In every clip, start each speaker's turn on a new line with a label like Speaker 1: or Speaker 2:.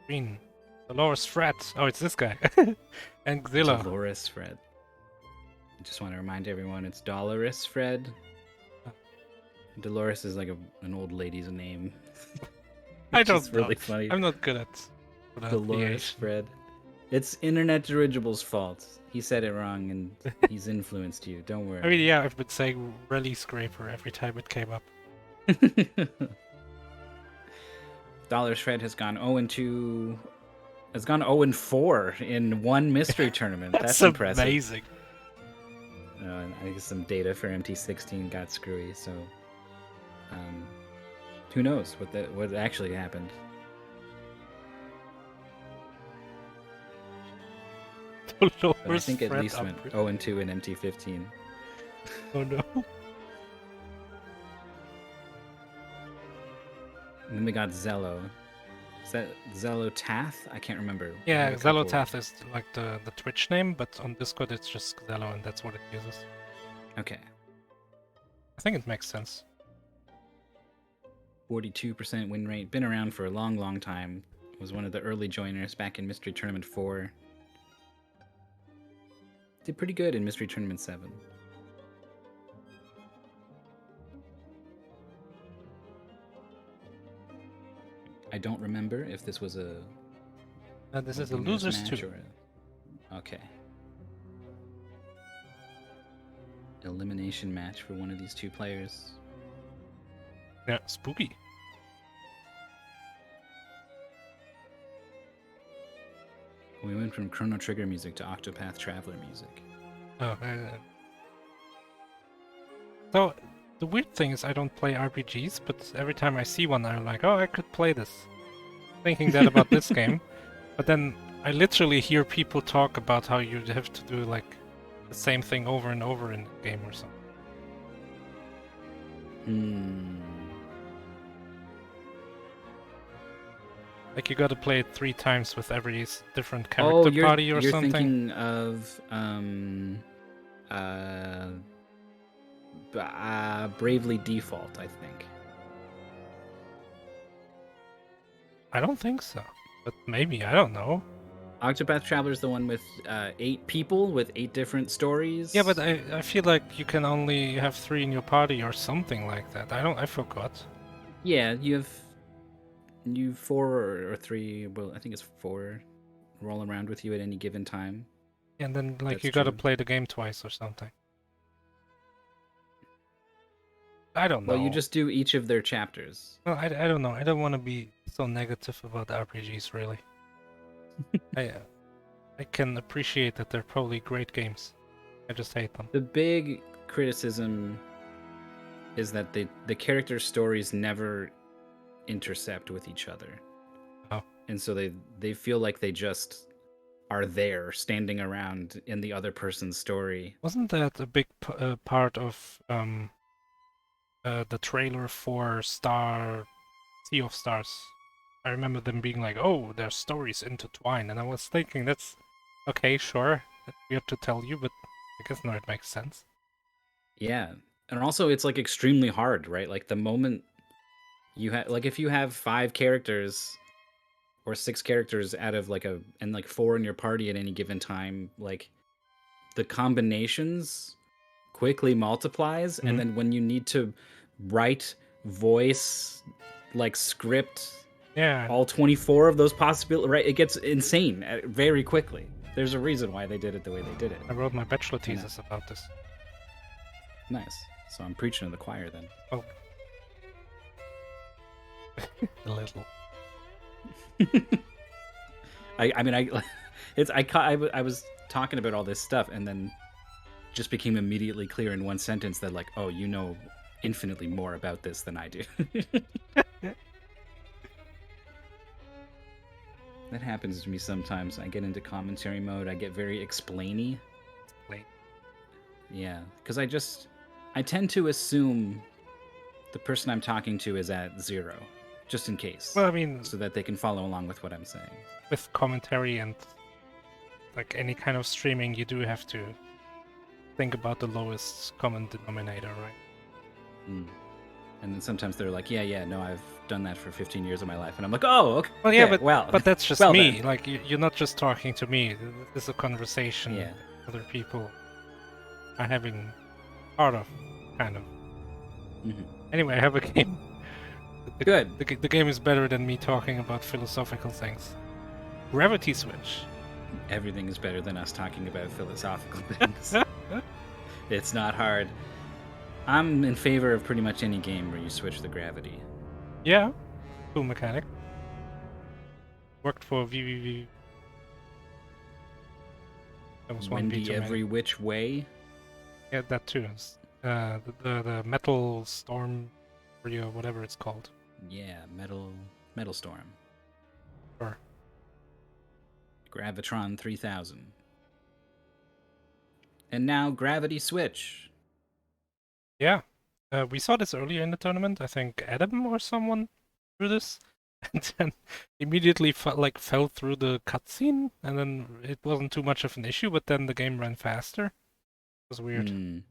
Speaker 1: Green. DolorousFred. Oh, it's this guy. And Xelo.
Speaker 2: DolorousFred. I just want to remind everyone it's DolorousFred. Dolores is like an old lady's name.
Speaker 1: I don't
Speaker 2: It's
Speaker 1: know.
Speaker 2: really funny.
Speaker 1: I'm not good at pronunciation.
Speaker 2: DolorousFred. It's Internet Dirigible's fault. He said it wrong and he's influenced you. Don't worry.
Speaker 1: I mean, yeah, I've been saying Rally Scraper every time it came up.
Speaker 2: DolorousFred has gone 0-2. Has gone 0-4 in one mystery tournament. That's impressive.
Speaker 1: Amazing.
Speaker 2: I guess some data for MT16 got screwy, so who knows what actually happened. But I think at least went 0-2 in MT15.
Speaker 1: Oh no.
Speaker 2: And then we got Xelo. Is that Xelo Tath? I can't remember.
Speaker 1: Yeah, Xelo Tath is like the Twitch name, but on Discord it's just Xelo and that's what it uses.
Speaker 2: Okay.
Speaker 1: I think it makes sense.
Speaker 2: 42% win rate. Been around for a long, long time. Was one of the early joiners back in Mystery Tournament 4. Did pretty good in Mystery Tournament 7. I don't remember if this was a...
Speaker 1: This is a losers too.
Speaker 2: Okay. Elimination match for one of these two players.
Speaker 1: Yeah, spooky.
Speaker 2: We went from Chrono Trigger music to Octopath Traveler music.
Speaker 1: Oh, so the weird thing is I don't play RPGs, but every time I see one I'm like, oh, I could play this. Thinking that about this game. But then I literally hear people talk about how you have to do like the same thing over and over in the game or something. Like you gotta play it 3 times with every different character party or something.
Speaker 2: You're thinking of Bravely Default, I think.
Speaker 1: I don't think so, but maybe, I don't know.
Speaker 2: Octopath Traveler is the one with 8 people with 8 different stories.
Speaker 1: Yeah, but I feel like you can only have 3 in your party or something like that. I forgot.
Speaker 2: Yeah, you 4 or 3. Well, I think it's 4 roll around with you at any given time.
Speaker 1: And then like you gotta play the game twice or something. I don't know.
Speaker 2: Well, you just do each of their chapters.
Speaker 1: Well, I don't know. I don't want to be so negative about RPGs, really. I can appreciate that they're probably great games. I just hate them.
Speaker 2: The big criticism is that the character stories never intercept with each other.
Speaker 1: Oh.
Speaker 2: And so they feel like they just are there, standing around in the other person's story.
Speaker 1: Wasn't that a big part of the trailer for Sea of Stars? I remember them being like, oh, their stories intertwine, and I was thinking, that's okay, sure, that's weird to tell you, but I guess now it makes sense.
Speaker 2: Yeah, and also it's like extremely hard, right? Like the moment you have, like if you have 5 characters or 6 characters out of and 4 in your party at any given time, like the combinations quickly multiplies, and then when you need to write, voice, like script, all 24 of those possibilities, right? It gets insane very quickly. There's a reason why they did it the way they did it.
Speaker 1: I wrote my bachelor thesis about this.
Speaker 2: Nice. So I'm preaching to the choir then.
Speaker 1: Oh. A little.
Speaker 2: I was talking about all this stuff and then just became immediately clear in one sentence that like, oh, you know infinitely more about this than I do. That happens to me sometimes. I get into commentary mode. I get very explainy. Yeah, because I tend to assume the person I'm talking to is at 0, just in case.
Speaker 1: Well, I mean,
Speaker 2: so that they can follow along with what I'm saying.
Speaker 1: With commentary and like any kind of streaming, you do have to think about the lowest common denominator, right?
Speaker 2: And then sometimes they're like, yeah, no, I've done that for 15 years of my life. And I'm like, oh, okay.
Speaker 1: Well, yeah,
Speaker 2: well,
Speaker 1: but that's just
Speaker 2: well
Speaker 1: me.
Speaker 2: then.
Speaker 1: Like, you're not just talking to me. This is a conversation
Speaker 2: Yeah.
Speaker 1: other people are having part of, kind of.
Speaker 2: Mhm.
Speaker 1: Anyway, I have a game.
Speaker 2: Good.
Speaker 1: The game is better than me talking about philosophical things. Gravity Switch.
Speaker 2: Everything is better than us talking about philosophical things. It's not hard. I'm in favor of pretty much any game where you switch the gravity.
Speaker 1: Yeah, cool mechanic. Worked for VVV. That was one
Speaker 2: Wendy
Speaker 1: V too many.
Speaker 2: every which way.
Speaker 1: Yeah, that too. The metal storm, or whatever it's called.
Speaker 2: Yeah, metal storm.
Speaker 1: Sure.
Speaker 2: Gravitron 3000. And now gravity switch.
Speaker 1: Yeah, we saw this earlier in the tournament. I think Adam or someone threw this, and then immediately fell through the cutscene, and then it wasn't too much of an issue. But then the game ran faster. It was weird.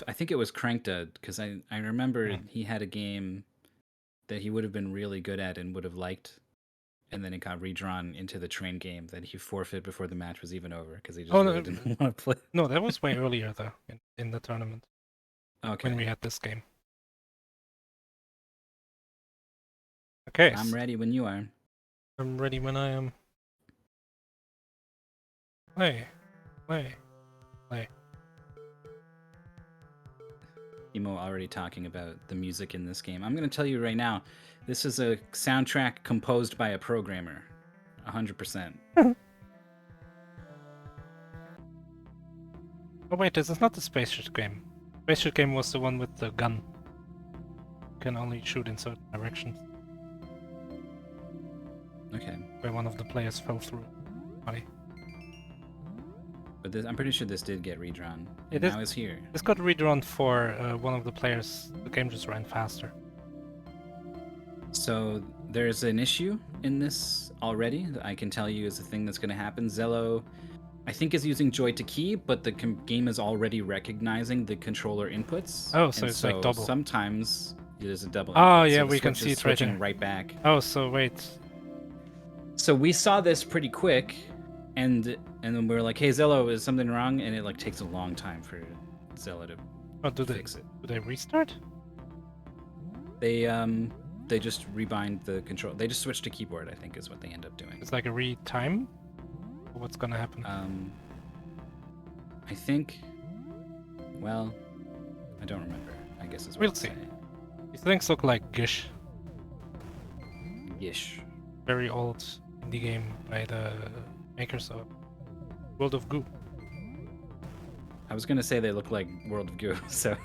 Speaker 2: I think it was Crankdud, because I remember he had a game that he would have been really good at and would have liked, and then it got redrawn into the train game that he forfeited before the match was even over because he just really didn't want to play.
Speaker 1: No, that was way earlier though in the tournament.
Speaker 2: Okay.
Speaker 1: When we had this game. Okay.
Speaker 2: I'm ready when you are.
Speaker 1: I'm ready when I am. Play.
Speaker 2: Emo already talking about the music in this game. I'm going to tell you right now, this is a soundtrack composed by a programmer. 100%.
Speaker 1: Oh wait, this is not the spaceship game. Spaceship game was the one with the gun. You can only shoot in certain directions.
Speaker 2: Okay.
Speaker 1: Where one of the players fell through. Funny.
Speaker 2: But I'm pretty sure this did get redrawn.
Speaker 1: It
Speaker 2: now it's here.
Speaker 1: This got redrawn for one of the players. The game just ran faster.
Speaker 2: So there's an issue in this already that I can tell you is a thing that's going to happen. Xelo, I think, is using Joy to key, but the game is already recognizing the controller inputs.
Speaker 1: Oh, so it's like double.
Speaker 2: Sometimes it is a double.
Speaker 1: Oh,
Speaker 2: input,
Speaker 1: yeah,
Speaker 2: so
Speaker 1: we can see it right here.
Speaker 2: Right back.
Speaker 1: Oh, so wait.
Speaker 2: So we saw this pretty quick, and then we were like, "Hey, Xelo, is something wrong?" And it takes a long time for Xelo to fix it.
Speaker 1: Do they restart?
Speaker 2: They just rebind the control. They just switch to keyboard, I think, is what they end up doing.
Speaker 1: It's like a retime? What's gonna happen?
Speaker 2: I think. Well, I don't remember. I guess it's.
Speaker 1: We'll see. These things look like Gish.
Speaker 2: Gish.
Speaker 1: Very old indie game by the makers of World of Goo.
Speaker 2: I was gonna say they look like World of Goo, so.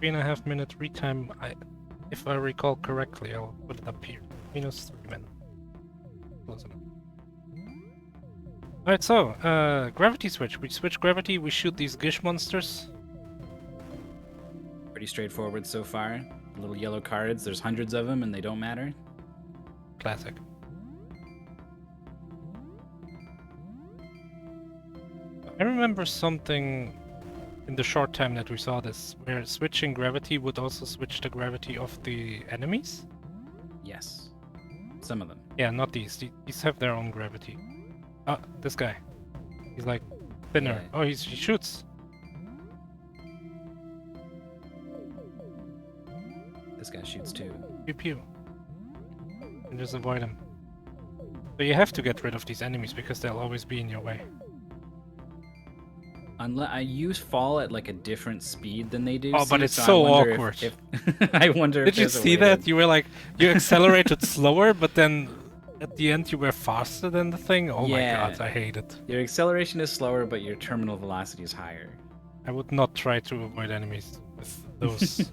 Speaker 1: 3.5 minute retime. If I recall correctly, I'll put it up here. -3 minutes. Close enough. Alright, so, gravity switch. We switch gravity, we shoot these Gish monsters.
Speaker 2: Pretty straightforward so far. Little yellow cards, there's hundreds of them and they don't matter.
Speaker 1: Classic. I remember something in the short time that we saw this, where switching gravity would also switch the gravity of the enemies?
Speaker 2: Yes. Some of them.
Speaker 1: Yeah, not these. These have their own gravity. Ah, this guy. He's like thinner.
Speaker 2: Yeah.
Speaker 1: Oh, he shoots.
Speaker 2: This guy shoots too.
Speaker 1: Pew pew. And just avoid him. So you have to get rid of these enemies because they'll always be in your way.
Speaker 2: Unless you fall at like a different speed than they do.
Speaker 1: Oh, but it's
Speaker 2: so
Speaker 1: so
Speaker 2: I wonder
Speaker 1: awkward.
Speaker 2: I wonder.
Speaker 1: Did you see that? You were like, you accelerated slower, but then at the end you were faster than the thing? Oh my god, I hate it.
Speaker 2: Your acceleration is slower, but your terminal velocity is higher.
Speaker 1: I would not try to avoid enemies with those.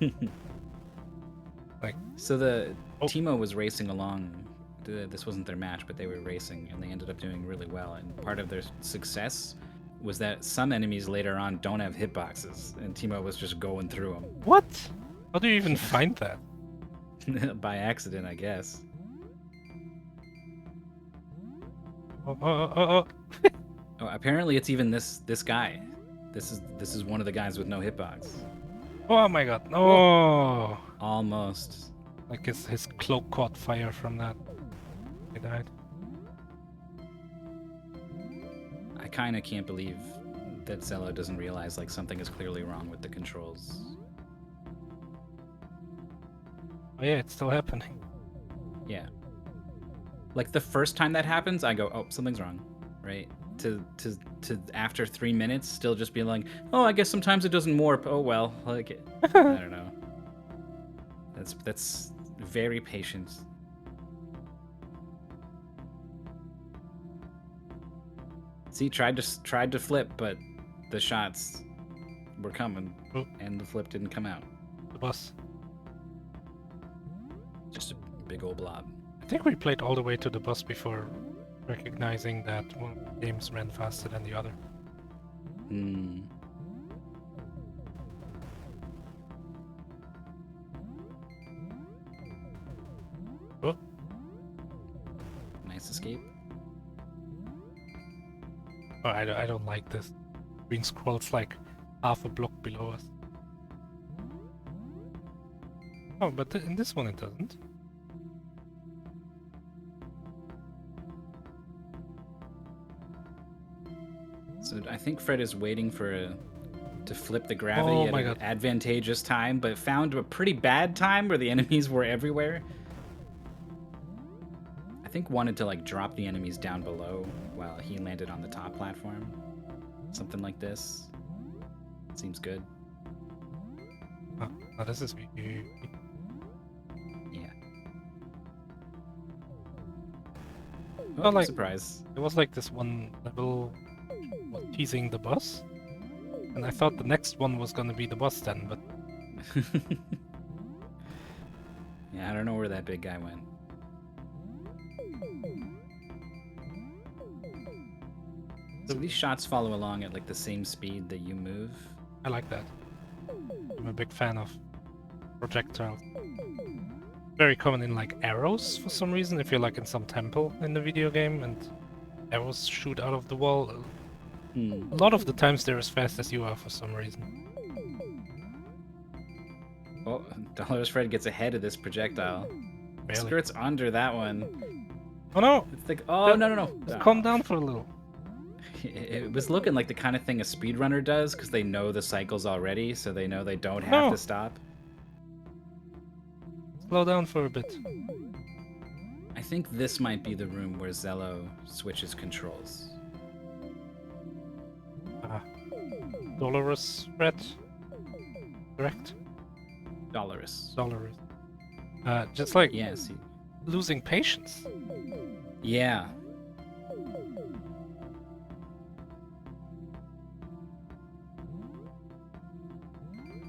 Speaker 2: So Timo was racing along. This wasn't their match, but they were racing, and they ended up doing really well. And part of their success was that some enemies later on don't have hitboxes, and Timo was just going through them.
Speaker 1: What? How do you even find that?
Speaker 2: By accident, I guess.
Speaker 1: Oh.
Speaker 2: Oh, apparently it's even this guy. This is one of the guys with no hitbox.
Speaker 1: Oh my god, no!
Speaker 2: Almost.
Speaker 1: Like his cloak caught fire from that. He died.
Speaker 2: I kind of can't believe that Xelo doesn't realize like something is clearly wrong with the controls.
Speaker 1: Oh yeah, it's still happening.
Speaker 2: Yeah. Like the first time that happens, I go, "Oh, something's wrong." Right? To after 3 minutes still just being like, "Oh, I guess sometimes it doesn't warp. Oh well." Like I don't know. That's very patient. See, tried to flip, but the shots were coming,
Speaker 1: Oh.
Speaker 2: and the flip didn't come out.
Speaker 1: The boss.
Speaker 2: Just a big old blob.
Speaker 1: I think we played all the way to the boss before recognizing that one of the games ran faster than the other.
Speaker 2: Hmm.
Speaker 1: Oh,
Speaker 2: Nice escape.
Speaker 1: oh I don't like this. Green scrolls like half a block below us. Oh, but in this one it doesn't.
Speaker 2: So I think Fred is waiting for to flip the gravity
Speaker 1: Oh
Speaker 2: at
Speaker 1: my
Speaker 2: an
Speaker 1: god.
Speaker 2: advantageous time, but found a pretty bad time where the enemies were everywhere. I think wanted to like drop the enemies down below while he landed on the top platform. Something like this. Seems good.
Speaker 1: Oh, this is
Speaker 2: Yeah.
Speaker 1: Well, like-
Speaker 2: surprise.
Speaker 1: It was like this one level was teasing the boss, and I thought the next one was gonna be the boss then, but
Speaker 2: Yeah, I don't know where that big guy went. So these shots follow along at like the same speed that you move.
Speaker 1: I like that. I'm a big fan of projectiles. Very common in like arrows for some reason. If you're like in some temple in the video game and arrows shoot out of the wall, a lot of the times they're as fast as you are for some reason.
Speaker 2: Oh, DolorousFred gets ahead of this projectile.
Speaker 1: Really?
Speaker 2: Skirts under that one.
Speaker 1: Oh no!
Speaker 2: It's like, oh, no.
Speaker 1: Just calm down for a little.
Speaker 2: It was looking like the kind of thing a speedrunner does because they know the cycles already, so they know they don't have
Speaker 1: No.
Speaker 2: to stop.
Speaker 1: Slow down for a bit.
Speaker 2: I think this might be the room where Xelo switches controls.
Speaker 1: DolorousFred? Correct?
Speaker 2: Dolorous.
Speaker 1: Dolorous. Just like
Speaker 2: Yeah, see.
Speaker 1: losing patience.
Speaker 2: Yeah.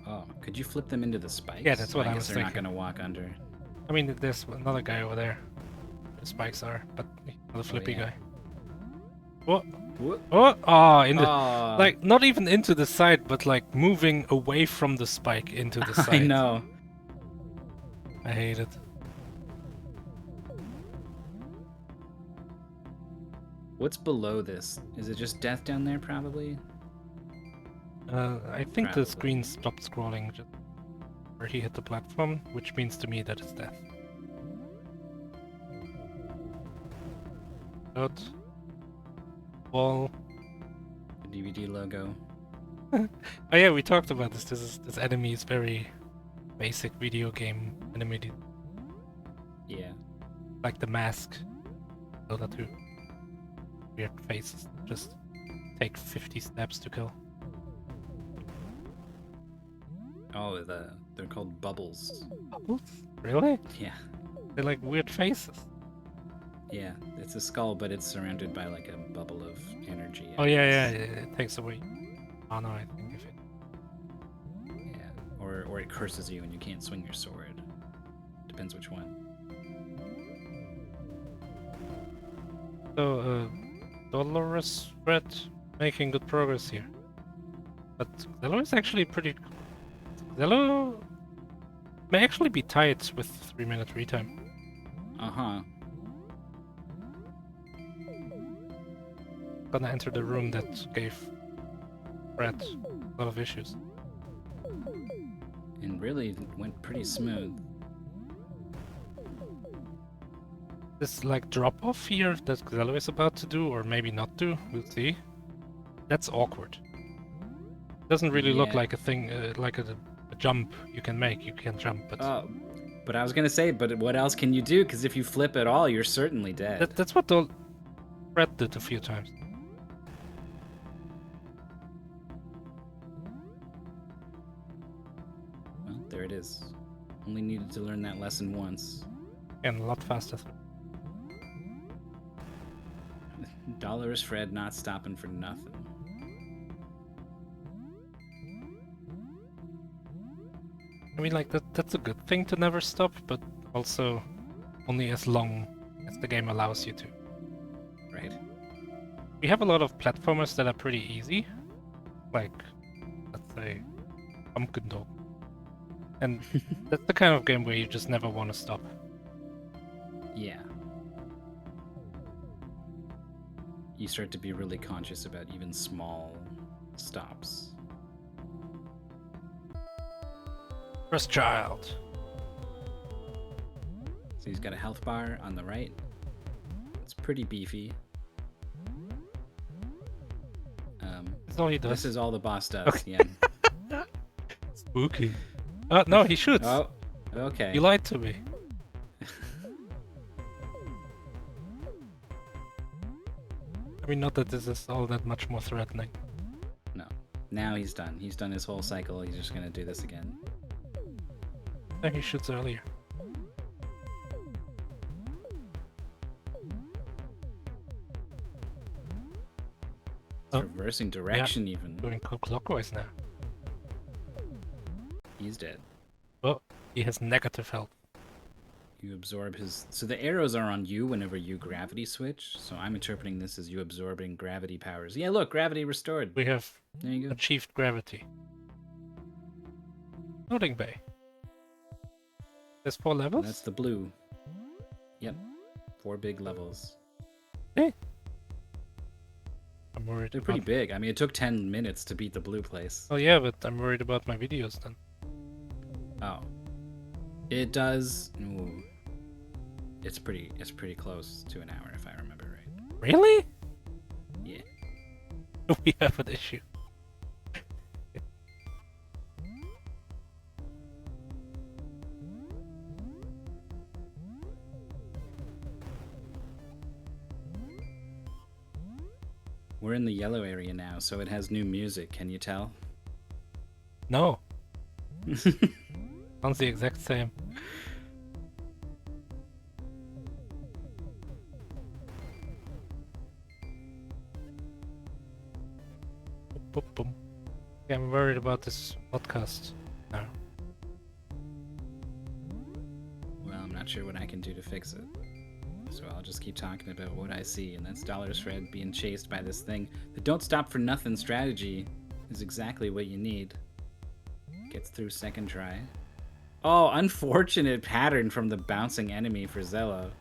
Speaker 2: Oh, could you flip them into the spikes?
Speaker 1: Yeah, that's what I
Speaker 2: guess
Speaker 1: was
Speaker 2: they're not
Speaker 1: thinking.
Speaker 2: going to walk under.
Speaker 1: I mean, there's another guy over there. The spikes are, but the flippy
Speaker 2: yeah.
Speaker 1: guy. What?
Speaker 2: What?
Speaker 1: Oh, in the
Speaker 2: Oh,
Speaker 1: like not even into the side, but like moving away from the spike into the side.
Speaker 2: I know.
Speaker 1: I hate it.
Speaker 2: What's below this? Is it just death down there, probably?
Speaker 1: I think
Speaker 2: Probably.
Speaker 1: the screen stopped scrolling just where he hit the platform, which means to me that it's death. Out. Wall.
Speaker 2: The DVD logo.
Speaker 1: Oh yeah, we talked about this. This enemy is very basic video game enemy,
Speaker 2: Yeah.
Speaker 1: like the mask. So that two weird faces just take 50 steps to kill.
Speaker 2: Oh, they're called bubbles.
Speaker 1: Bubbles? Really?
Speaker 2: Yeah.
Speaker 1: They're like weird faces.
Speaker 2: Yeah. It's a skull, but it's surrounded by like a bubble of energy. I
Speaker 1: Oh yeah,
Speaker 2: guess.
Speaker 1: yeah. It takes away. Oh no, I think if it.
Speaker 2: Yeah. Or it curses you and you can't swing your sword. Depends which one.
Speaker 1: So, DolorousFred making good progress here. But Xelo is actually pretty. Xelo may actually be tied with 3-minute retime.
Speaker 2: Uh-huh.
Speaker 1: Gonna enter the room that gave Fred. A lot of issues.
Speaker 2: And really went pretty smooth.
Speaker 1: This like drop off here that Xelo is about to do, or maybe not do, we'll see. That's awkward. Doesn't really look
Speaker 2: Yeah.
Speaker 1: like a thing, like a jump you can make. You can jump, but
Speaker 2: But I was gonna say, but what else can you do? Because if you flip at all, you're certainly dead.
Speaker 1: that's what Fred did a few times.
Speaker 2: Well, there it is. Only needed to learn that lesson once.
Speaker 1: And a lot faster.
Speaker 2: DolorousFred not stopping for nothing.
Speaker 1: I mean, like that's a good thing to never stop, but also only as long as the game allows you to.
Speaker 2: Right.
Speaker 1: We have a lot of platformers that are pretty easy, like let's say Pumpkin Dog, and that's the kind of game where you just never want to stop.
Speaker 2: Yeah. You start to be really conscious about even small stops.
Speaker 1: First child.
Speaker 2: So he's got a health bar on the right. It's pretty beefy.
Speaker 1: That's all he does.
Speaker 2: This is all the boss does.
Speaker 1: Okay.
Speaker 2: Yeah.
Speaker 1: Spooky. No, he shoots.
Speaker 2: Oh, okay.
Speaker 1: You lied to me. I mean, not that this is all that much more threatening.
Speaker 2: No. Now he's done. He's done his whole cycle. He's just gonna do this again.
Speaker 1: No, he shoots earlier.
Speaker 2: It's reversing direction even.
Speaker 1: Going clockwise now.
Speaker 2: He's dead.
Speaker 1: Oh, he has negative health.
Speaker 2: You absorb his... So the arrows are on you whenever you gravity switch. So I'm interpreting this as you absorbing gravity powers. Yeah, look, gravity restored.
Speaker 1: We have
Speaker 2: There you go.
Speaker 1: achieved gravity. Loading bay. There's 4 levels?
Speaker 2: That's the blue. Yep. 4 big levels.
Speaker 1: Hey. I'm worried
Speaker 2: They're pretty
Speaker 1: about...
Speaker 2: big. I mean, it took 10 minutes to beat the blue place.
Speaker 1: Oh yeah, but I'm worried about my videos then.
Speaker 2: Oh. It does... Ooh. It's pretty close to an hour, if I remember right.
Speaker 1: Really?
Speaker 2: Yeah.
Speaker 1: We have an issue.
Speaker 2: We're in the yellow area now, so it has new music. Can you tell?
Speaker 1: No. Sounds the exact same. Boop, boop, boom. Yeah, I'm worried about this podcast now.
Speaker 2: Well, I'm not sure what I can do to fix it. So I'll just keep talking about what I see, and that's DolorousFred being chased by this thing. The don't stop for nothing strategy is exactly what you need. Gets through second try. Oh, unfortunate pattern from the bouncing enemy for Xelo.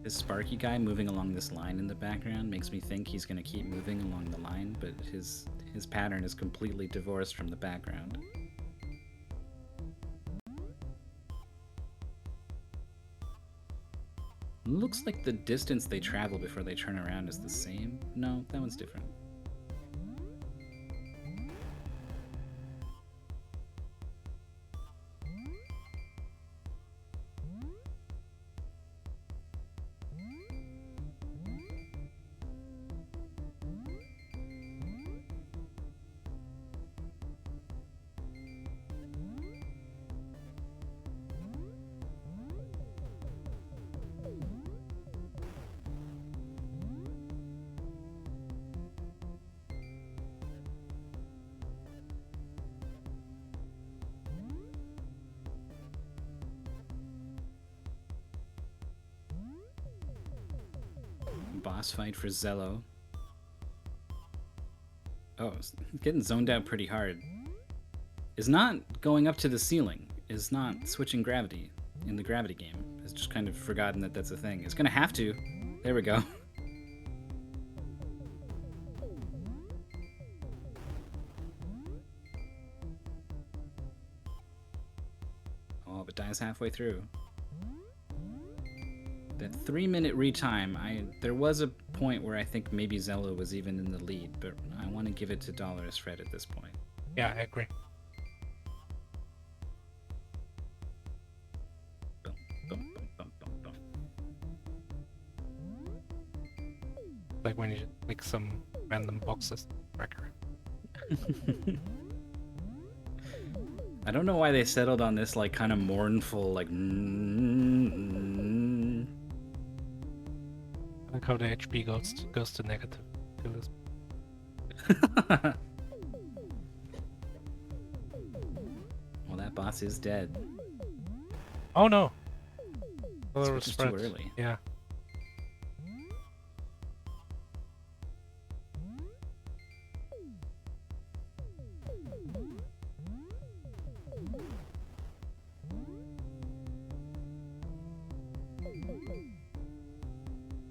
Speaker 2: This Sparky guy moving along this line in the background makes me think he's going to keep moving along the line, but his pattern is completely divorced from the background. Looks like the distance they travel before they turn around is the same. No, that one's different. Boss fight for Xelo. Oh, getting zoned out pretty hard. Is not going up to the ceiling. Is not switching gravity in the gravity game. has just kind of forgotten that that's a thing. It's gonna have to. There we go. Oh, but dies halfway through. That 3-minute retime, there was a point where I think maybe Xelo was even in the lead, but I want to give it to DolorousFred at this point.
Speaker 1: Yeah, I agree.
Speaker 2: Boom, boom, boom, boom, boom, boom.
Speaker 1: Like when you just click some random boxes tracker.
Speaker 2: I don't know why they settled on this like kind of mournful like.
Speaker 1: I like how the HP goes to negative. Till this.
Speaker 2: Well, that boss is dead.
Speaker 1: Oh no!
Speaker 2: Which is too
Speaker 1: DolorousFred.
Speaker 2: early.
Speaker 1: Yeah.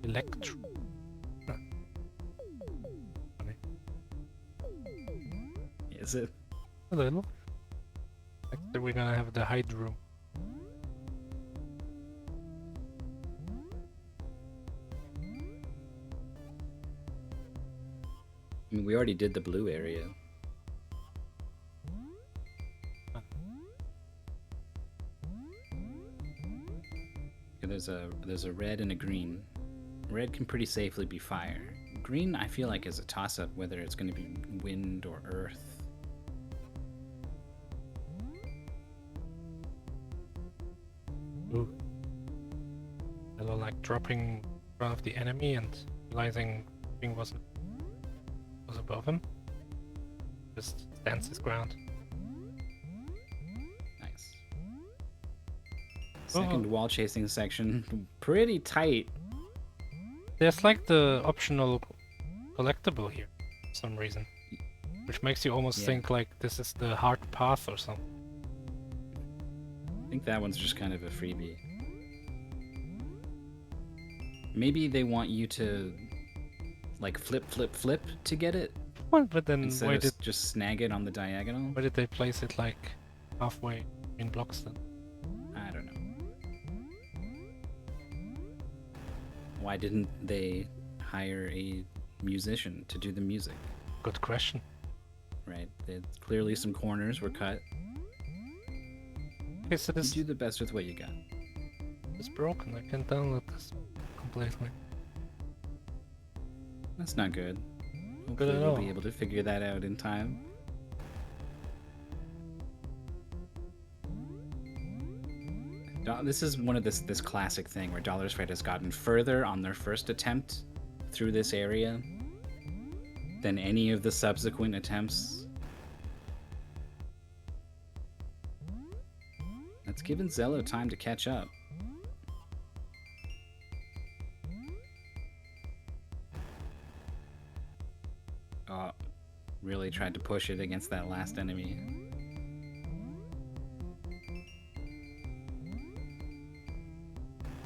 Speaker 1: Electro. Funny.
Speaker 2: Is it?
Speaker 1: A little. Actually, we're gonna have the hide room.
Speaker 2: I mean, we already did the blue area. Okay, there's a red and a green. Red can pretty safely be fire. Green, I feel like, is a toss-up whether it's going to be wind or earth.
Speaker 1: Ooh. Hello, like dropping in front of the enemy and realizing thing was above him. Just stands his ground.
Speaker 2: Nice. Second wall chasing section, pretty tight.
Speaker 1: There's like the optional collectible here for some reason, which makes you almost think like this is the hard path or something.
Speaker 2: I think that one's just kind of a freebie. Maybe they want you to like flip to get it.
Speaker 1: Well, but then
Speaker 2: instead
Speaker 1: why
Speaker 2: of
Speaker 1: did
Speaker 2: just snag it on the diagonal?
Speaker 1: why did they place it like halfway in blocks then?
Speaker 2: I don't know. Why didn't they hire a musician to do the music?
Speaker 1: Good question.
Speaker 2: Right. Clearly some corners were cut.
Speaker 1: Okay, so
Speaker 2: You
Speaker 1: this
Speaker 2: do the best with what you got.
Speaker 1: is broken. I can't download this completely.
Speaker 2: That's not good.
Speaker 1: Good
Speaker 2: Hopefully
Speaker 1: at
Speaker 2: we'll
Speaker 1: all.
Speaker 2: be able to figure that out in time. This is one of this classic thing where DolorousFred has gotten further on their first attempt through this area than any of the subsequent attempts. That's given Xelo time to catch up. Oh, really tried to push it against that last enemy.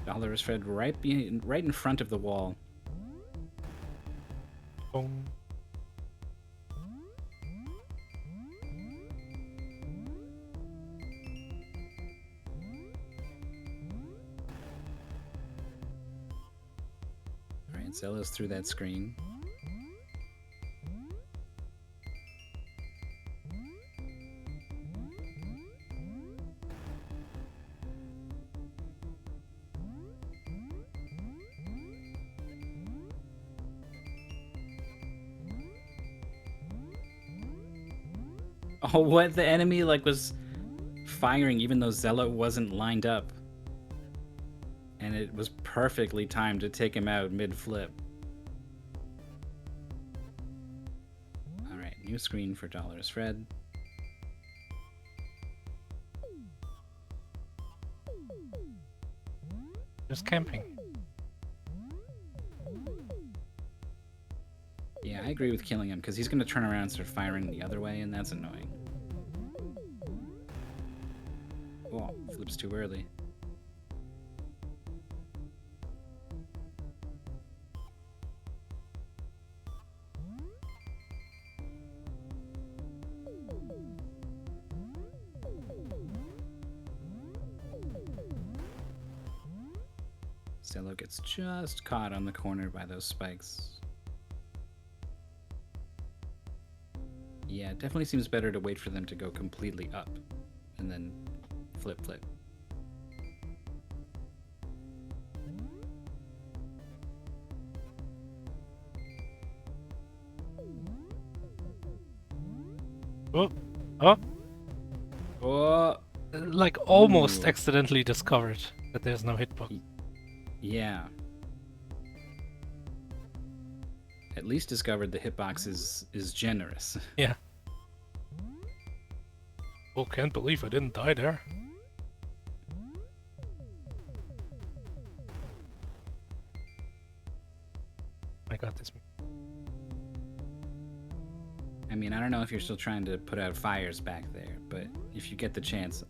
Speaker 2: DolorousFred right in front of the wall.
Speaker 1: Boom.
Speaker 2: Alright, Xelo's through that screen. Oh, what? The enemy like was firing even though Xelo wasn't lined up. And it was perfectly timed to take him out mid-flip. Alright, new screen for DolorousFred.
Speaker 1: Just camping.
Speaker 2: Yeah, I agree with killing him because he's going to turn around and start firing the other way, and that's annoying. Oh, flips too early. Xelo gets just caught on the corner by those spikes. Yeah, it definitely seems better to wait for them to go completely up and then flip.
Speaker 1: Oh, oh,
Speaker 2: Oh,
Speaker 1: like almost
Speaker 2: ooh.
Speaker 1: accidentally discovered that there's no hitbox.
Speaker 2: Yeah. At least discovered the hitbox is generous.
Speaker 1: Yeah. Oh, can't believe I didn't die there. I got this.
Speaker 2: I mean, I don't know if you're still trying to put out fires back there, but if you get the chance,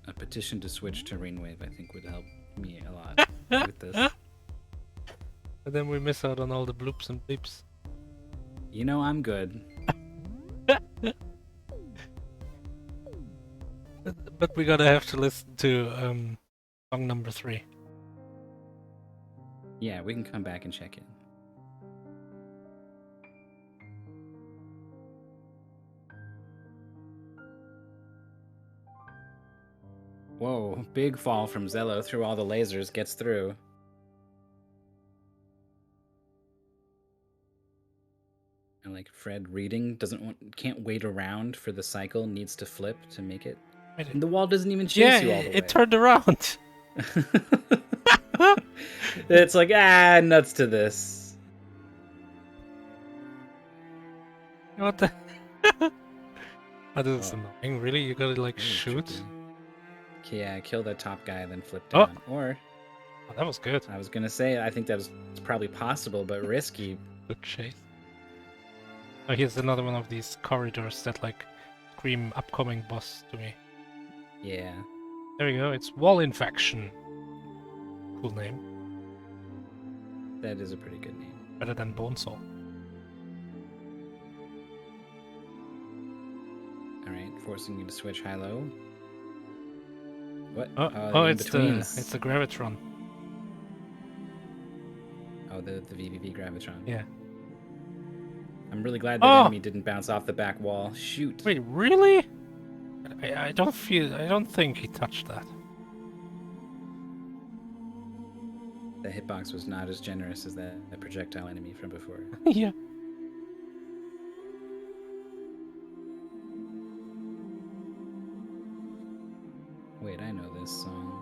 Speaker 2: a petition to switch to Rainwave I think would help me a lot with this.
Speaker 1: And then we miss out on all the bloops and bleeps.
Speaker 2: You know I'm good.
Speaker 1: But we gotta have to listen to song number 3.
Speaker 2: Yeah, we can come back and check in. Whoa, big fall from Xelo through all the lasers, gets through. And like Fred reading can't wait around for the cycle, needs to flip to make it. And the wall doesn't even chase you all the way.
Speaker 1: It turned around.
Speaker 2: It's like, nuts to this.
Speaker 1: What the? Oh, this is annoying. Really? You gotta like shoot?
Speaker 2: Tricky. Yeah, kill that top guy, then flip
Speaker 1: Oh.
Speaker 2: down. Or
Speaker 1: Oh, that was good.
Speaker 2: I was gonna say, I think that was probably possible, but risky.
Speaker 1: Good chase. Oh, here's another one of these corridors that like scream upcoming boss to me.
Speaker 2: Yeah.
Speaker 1: There we go. It's Wall Infection. Cool name.
Speaker 2: That is a pretty good name.
Speaker 1: Better than Bonesaw.
Speaker 2: Alright, forcing you to switch high-low. What?
Speaker 1: Oh, it's the Gravitron.
Speaker 2: Oh, the VVV Gravitron.
Speaker 1: Yeah.
Speaker 2: I'm really glad that enemy didn't bounce off the back wall. Shoot.
Speaker 1: Wait, really? I don't think he touched that.
Speaker 2: The hitbox was not as generous as that projectile enemy from before.
Speaker 1: Yeah.
Speaker 2: Wait, I know this song.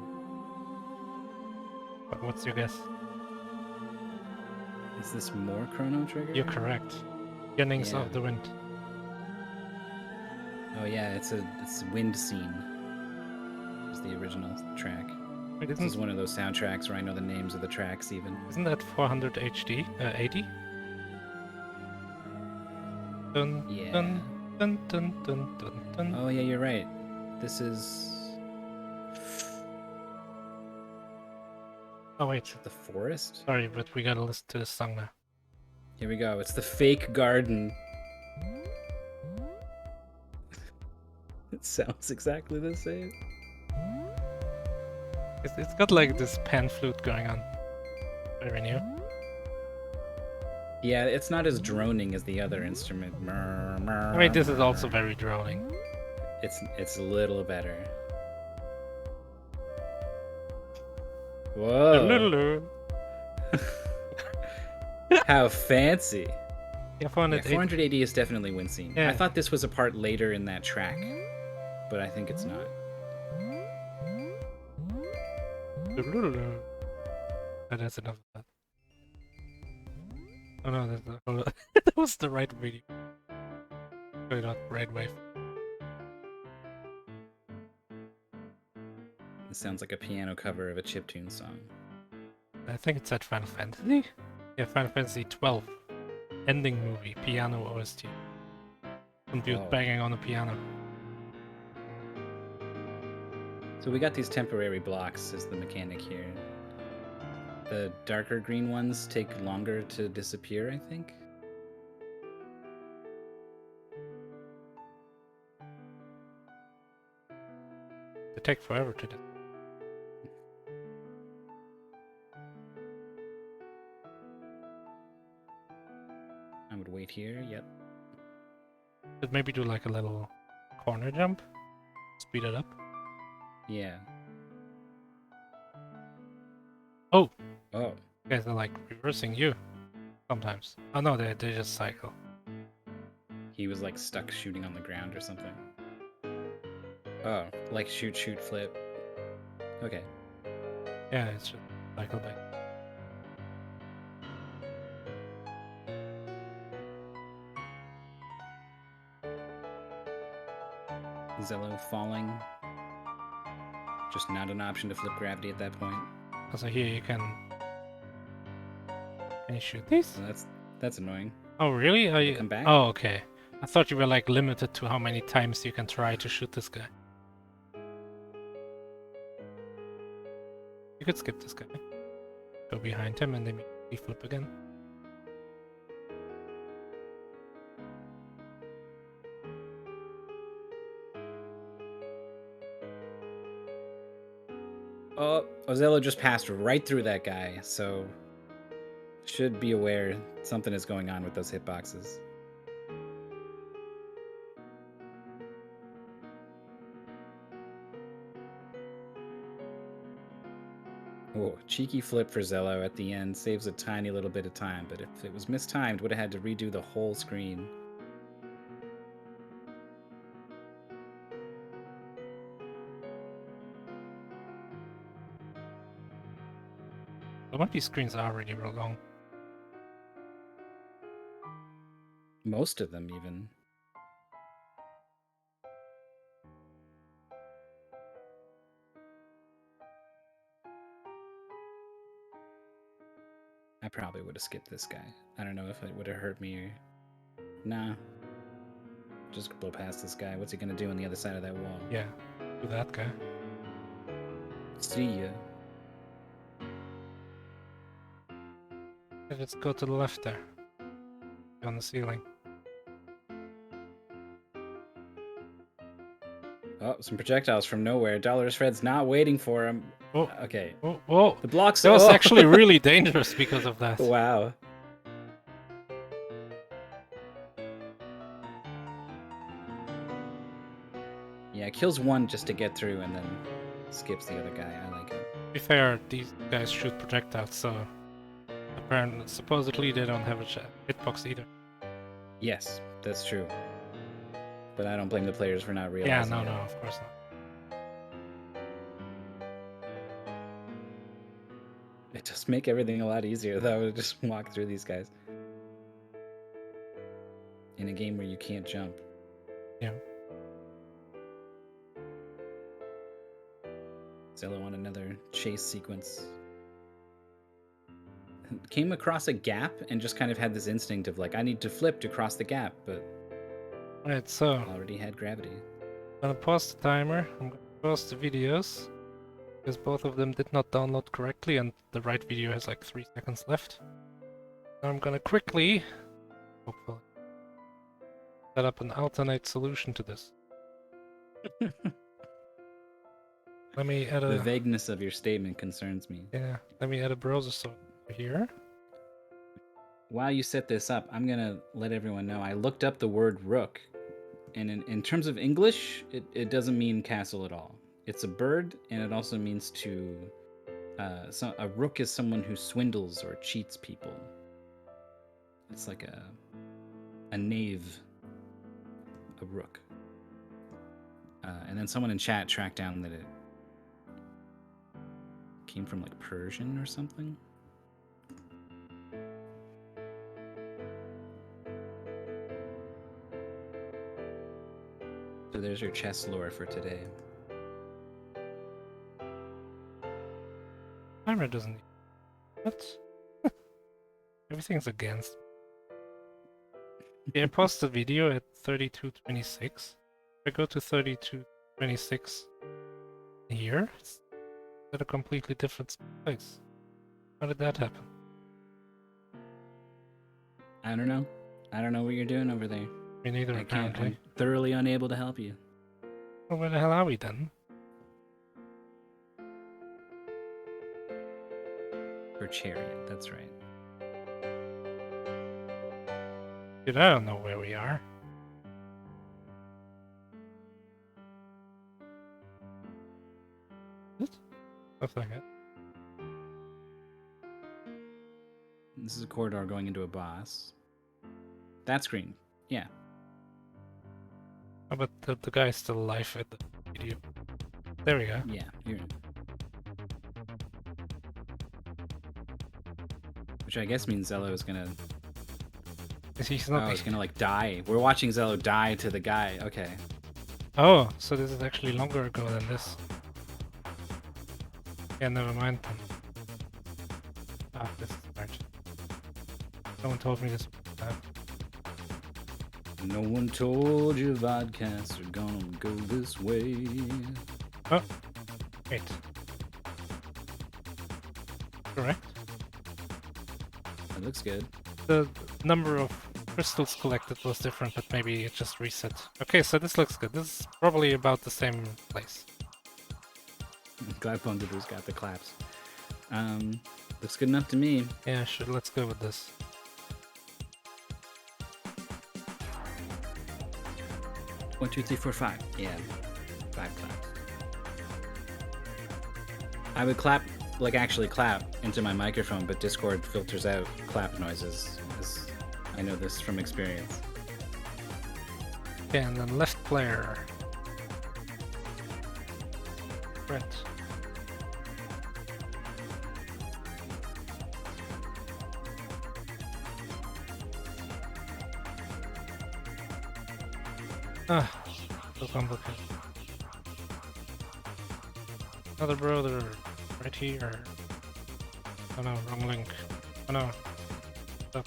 Speaker 1: What's your guess?
Speaker 2: Is this more Chrono Trigger?
Speaker 1: You're correct. Beginnings of the Wind.
Speaker 2: Oh yeah, it's a Wind Scene. It's the original track.
Speaker 1: Wait,
Speaker 2: this is one of those soundtracks where I know the names of the tracks even.
Speaker 1: Isn't that 400 HD? 80? Dun,
Speaker 2: Yeah.
Speaker 1: dun, dun, dun, dun, dun, dun.
Speaker 2: Oh yeah, you're right. This is...
Speaker 1: Oh wait.
Speaker 2: The forest?
Speaker 1: Sorry, but we gotta listen to this song now.
Speaker 2: Here we go. It's the fake garden. It sounds exactly the same.
Speaker 1: It's got like this pan flute going on. Very new.
Speaker 2: Yeah, it's not as droning as the other instrument.
Speaker 1: I mean, this is also very droning.
Speaker 2: It's a little better. Whoa. How fancy.
Speaker 1: Yeah, 480
Speaker 2: is definitely Wind Scene.
Speaker 1: Yeah.
Speaker 2: I thought this was a part later in that track, but I think it's not.
Speaker 1: Oh, that's enough of that. Oh no, that was the right video. Sorry, not right wave.
Speaker 2: It sounds like a piano cover of a chiptune song.
Speaker 1: I think it's at Final Fantasy. Yeah, Final Fantasy 12. Ending movie, piano OST. Some dude banging on a piano.
Speaker 2: So we got these temporary blocks as the mechanic here. The darker green ones take longer to disappear, I think.
Speaker 1: They take forever to do.
Speaker 2: I would wait here. Yep.
Speaker 1: Could maybe do like a little corner jump. Speed it up.
Speaker 2: Yeah.
Speaker 1: Oh!
Speaker 2: Oh.
Speaker 1: Guys are like reversing you sometimes. Oh no, they just cycle.
Speaker 2: He was like stuck shooting on the ground or something. Oh, like shoot, flip. Okay.
Speaker 1: Yeah, it's just cycle back.
Speaker 2: Xelo falling. Just not an option to flip gravity at that point.
Speaker 1: Also here you can you shoot these?
Speaker 2: Well, that's annoying.
Speaker 1: Oh really? Are
Speaker 2: They
Speaker 1: you...
Speaker 2: come back?
Speaker 1: Oh okay. I thought you were like limited to how many times you can try to shoot this guy. You could skip this guy. Go behind him and then immediately flip again.
Speaker 2: Oh, Xelo just passed right through that guy, so should be aware something is going on with those hitboxes. Oh, cheeky flip for Xelo at the end saves a tiny little bit of time, but if it was mistimed, would have had to redo the whole screen.
Speaker 1: Some of these screens are already real long.
Speaker 2: Most of them, even. I probably would have skipped this guy. I don't know if it would have hurt me or... Nah. Just blow past this guy. What's he gonna do on the other side of that wall?
Speaker 1: Yeah, do that guy.
Speaker 2: See ya.
Speaker 1: Let's go to the left there. On the ceiling.
Speaker 2: Oh, some projectiles from nowhere. DolorousFred's not waiting for him.
Speaker 1: Oh,
Speaker 2: Okay.
Speaker 1: oh, whoa!
Speaker 2: The blocks...
Speaker 1: That was
Speaker 2: oh!
Speaker 1: actually really dangerous because of that.
Speaker 2: Wow. Yeah, kills one just to get through and then skips the other guy. I like it.
Speaker 1: To be fair, these guys shoot projectiles, so apparently, supposedly they don't have a hitbox either.
Speaker 2: Yes, that's true. But I don't blame the players for not
Speaker 1: Yeah,
Speaker 2: realizing it.
Speaker 1: no, of course not.
Speaker 2: It does make everything a lot easier, though, to just walk through these guys. In a game where you can't jump.
Speaker 1: Yeah.
Speaker 2: Xelo on another chase sequence. Came across a gap and just kind of had this instinct of like, I need to flip to cross the gap, but
Speaker 1: Alright, so
Speaker 2: already had gravity.
Speaker 1: I'm gonna pause the timer. I'm gonna pause the videos because both of them did not download correctly and the right video has like 3 seconds left. I'm gonna quickly, hopefully, set up an alternate solution to this. Let me add
Speaker 2: The
Speaker 1: a...
Speaker 2: vagueness of your statement concerns me.
Speaker 1: Yeah, let me add a browser software here.
Speaker 2: While you set this up, I'm gonna let everyone know I looked up the word rook, and in terms of English, it doesn't mean castle at all. It's a bird, and it also means to... so a rook is someone who swindles or cheats people. It's like a knave, a rook. And then someone in chat tracked down that it came from like Persian or something. So there's your chess lore for today.
Speaker 1: Timer doesn't... What? Everything's against. Yeah, I paused the video at 32:26. If I go to 32:26 here, it's at a completely different place. How did that happen?
Speaker 2: I don't know. I don't know what you're doing over there.
Speaker 1: Me neither,
Speaker 2: I can't.
Speaker 1: apparently.
Speaker 2: I'm thoroughly unable to help you.
Speaker 1: Well, where the hell are we then?
Speaker 2: For Chariot, that's right.
Speaker 1: Dude, I don't know where we are. Looks like it.
Speaker 2: This is a corridor going into a boss. That screen. Yeah.
Speaker 1: Oh, but the guy's still alive in the video. There we go.
Speaker 2: Yeah. Which I guess means Xelo is gonna...
Speaker 1: He's not.
Speaker 2: Oh, he's gonna like die. We're watching Xelo die to the guy. Okay.
Speaker 1: Oh, so this is actually longer ago than this. Yeah, never mind then. Ah, this is strange. Someone told me this.
Speaker 2: No one told you vodcasts are gonna go this way.
Speaker 1: Oh, wait. Correct.
Speaker 2: That looks good.
Speaker 1: The number of crystals collected was different, but maybe it just reset. Okay, so this looks good. This is probably about the same place.
Speaker 2: Glad Bungaboos got the claps. Looks good enough to me.
Speaker 1: Yeah, sure. Let's go with this.
Speaker 2: One, two, three, four, five. Yeah, 5 claps. I would clap, like actually clap into my microphone, but Discord filters out clap noises. I know this from experience.
Speaker 1: Okay, and then left player. Right. Ah, so complicated. Another brother right here. Oh no, wrong link. Oh no. Stop.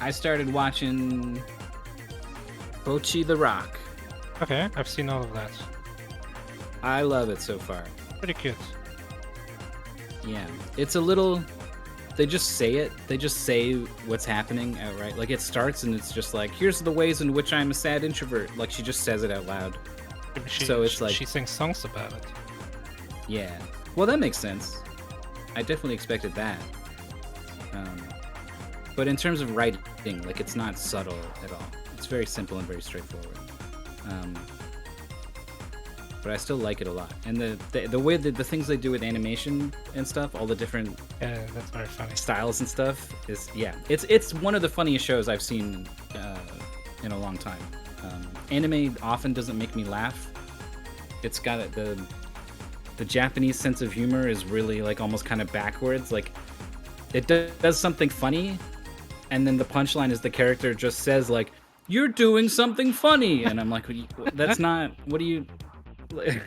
Speaker 2: I started watching Bochi the Rock.
Speaker 1: Okay, I've seen all of that.
Speaker 2: I love it so far.
Speaker 1: Pretty cute.
Speaker 2: Yeah, it's a little... They just say it. They just say what's happening outright. Like, it starts and it's just like, here's the ways in which I'm a sad introvert. Like, she just says it out loud. So it's like...
Speaker 1: She sings songs about it.
Speaker 2: Yeah. Well, that makes sense. I definitely expected that. But in terms of writing, like, it's not subtle at all. It's very simple and very straightforward. But I still like it a lot. And the way that the things they do with animation and stuff, all the different
Speaker 1: that's very funny.
Speaker 2: styles and stuff is, yeah, it's one of the funniest shows I've seen in a long time. Anime often doesn't make me laugh. It's got the Japanese sense of humor is really like almost kind of backwards. Like it does something funny, and then the punchline is the character just says like, "You're doing something funny," and I'm like, "That's not. What do you?" It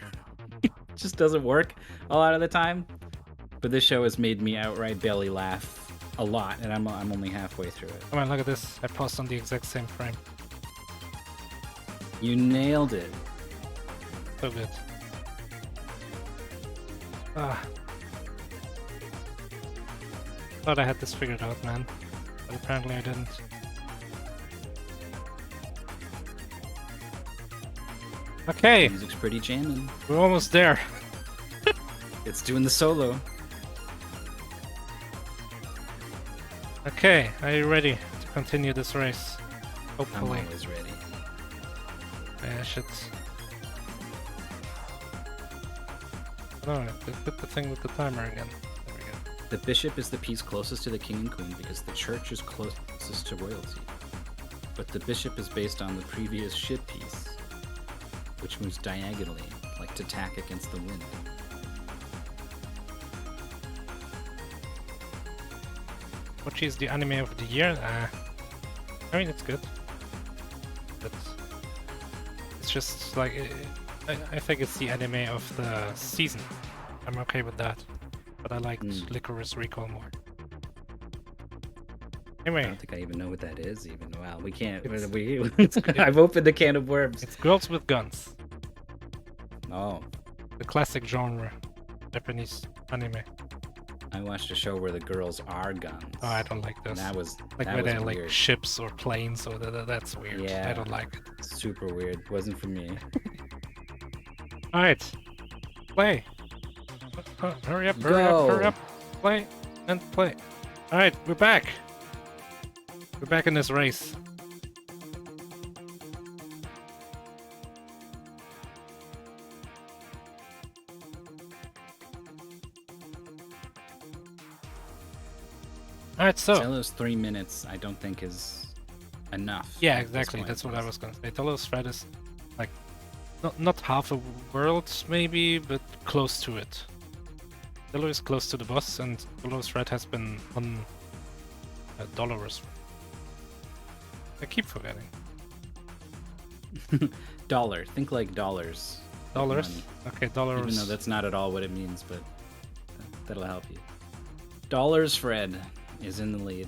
Speaker 2: just doesn't work a lot of the time. But this show has made me outright belly laugh a lot, and I'm only halfway through it.
Speaker 1: Come on, look at this. I paused on the exact same frame.
Speaker 2: You nailed it.
Speaker 1: So good. Ah. Thought I had this figured out, man. But apparently I didn't. Okay,
Speaker 2: Music's pretty jamming.
Speaker 1: we're almost there.
Speaker 2: It's doing the solo.
Speaker 1: Okay, are you ready to continue this race?
Speaker 2: I'm
Speaker 1: Hopefully.
Speaker 2: always ready.
Speaker 1: I should... No, put the thing with the timer again. There we go.
Speaker 2: The bishop is the piece closest to the king and queen because the church is closest to royalty. But the bishop is based on the previous ship piece, which moves diagonally, like to tack against the wind.
Speaker 1: Which is the anime of the year? I mean, it's good. But it's just like... I think it's the anime of the season. I'm okay with that. But I liked Licorice Recall more.
Speaker 2: I
Speaker 1: Anyway,
Speaker 2: don't think I even know what that is even. Wow, we can't...
Speaker 1: It's-
Speaker 2: I've opened a can of worms.
Speaker 1: it's Girls with Guns.
Speaker 2: Oh,
Speaker 1: The classic genre. Japanese anime.
Speaker 2: I watched a show where the girls are guns.
Speaker 1: Oh, I don't like
Speaker 2: And
Speaker 1: this.
Speaker 2: that was
Speaker 1: Like
Speaker 2: that
Speaker 1: where
Speaker 2: was
Speaker 1: they're like
Speaker 2: weird.
Speaker 1: ships or planes, or that's weird.
Speaker 2: Yeah.
Speaker 1: I don't like it.
Speaker 2: Super weird. Wasn't for me.
Speaker 1: Alright. Play. Hurry up, hurry up, hurry
Speaker 2: Go.
Speaker 1: up. Play and play. Alright, we're back. We're back in this race. Alright, so.
Speaker 2: Xelo's 3 minutes, I don't think is enough.
Speaker 1: Yeah,
Speaker 2: at this
Speaker 1: exactly.
Speaker 2: point.
Speaker 1: That's what I was gonna say. DolorousFred is like not half a world, maybe, but close to it. Xelo is close to the boss, and DolorousFred has been on Dolorous. I keep forgetting.
Speaker 2: Dollar. Think like dollars. like
Speaker 1: Dollars?
Speaker 2: money.
Speaker 1: Okay, dollars.
Speaker 2: Even though that's not at all what it means, but that'll help you. DolorousFred is in the lead.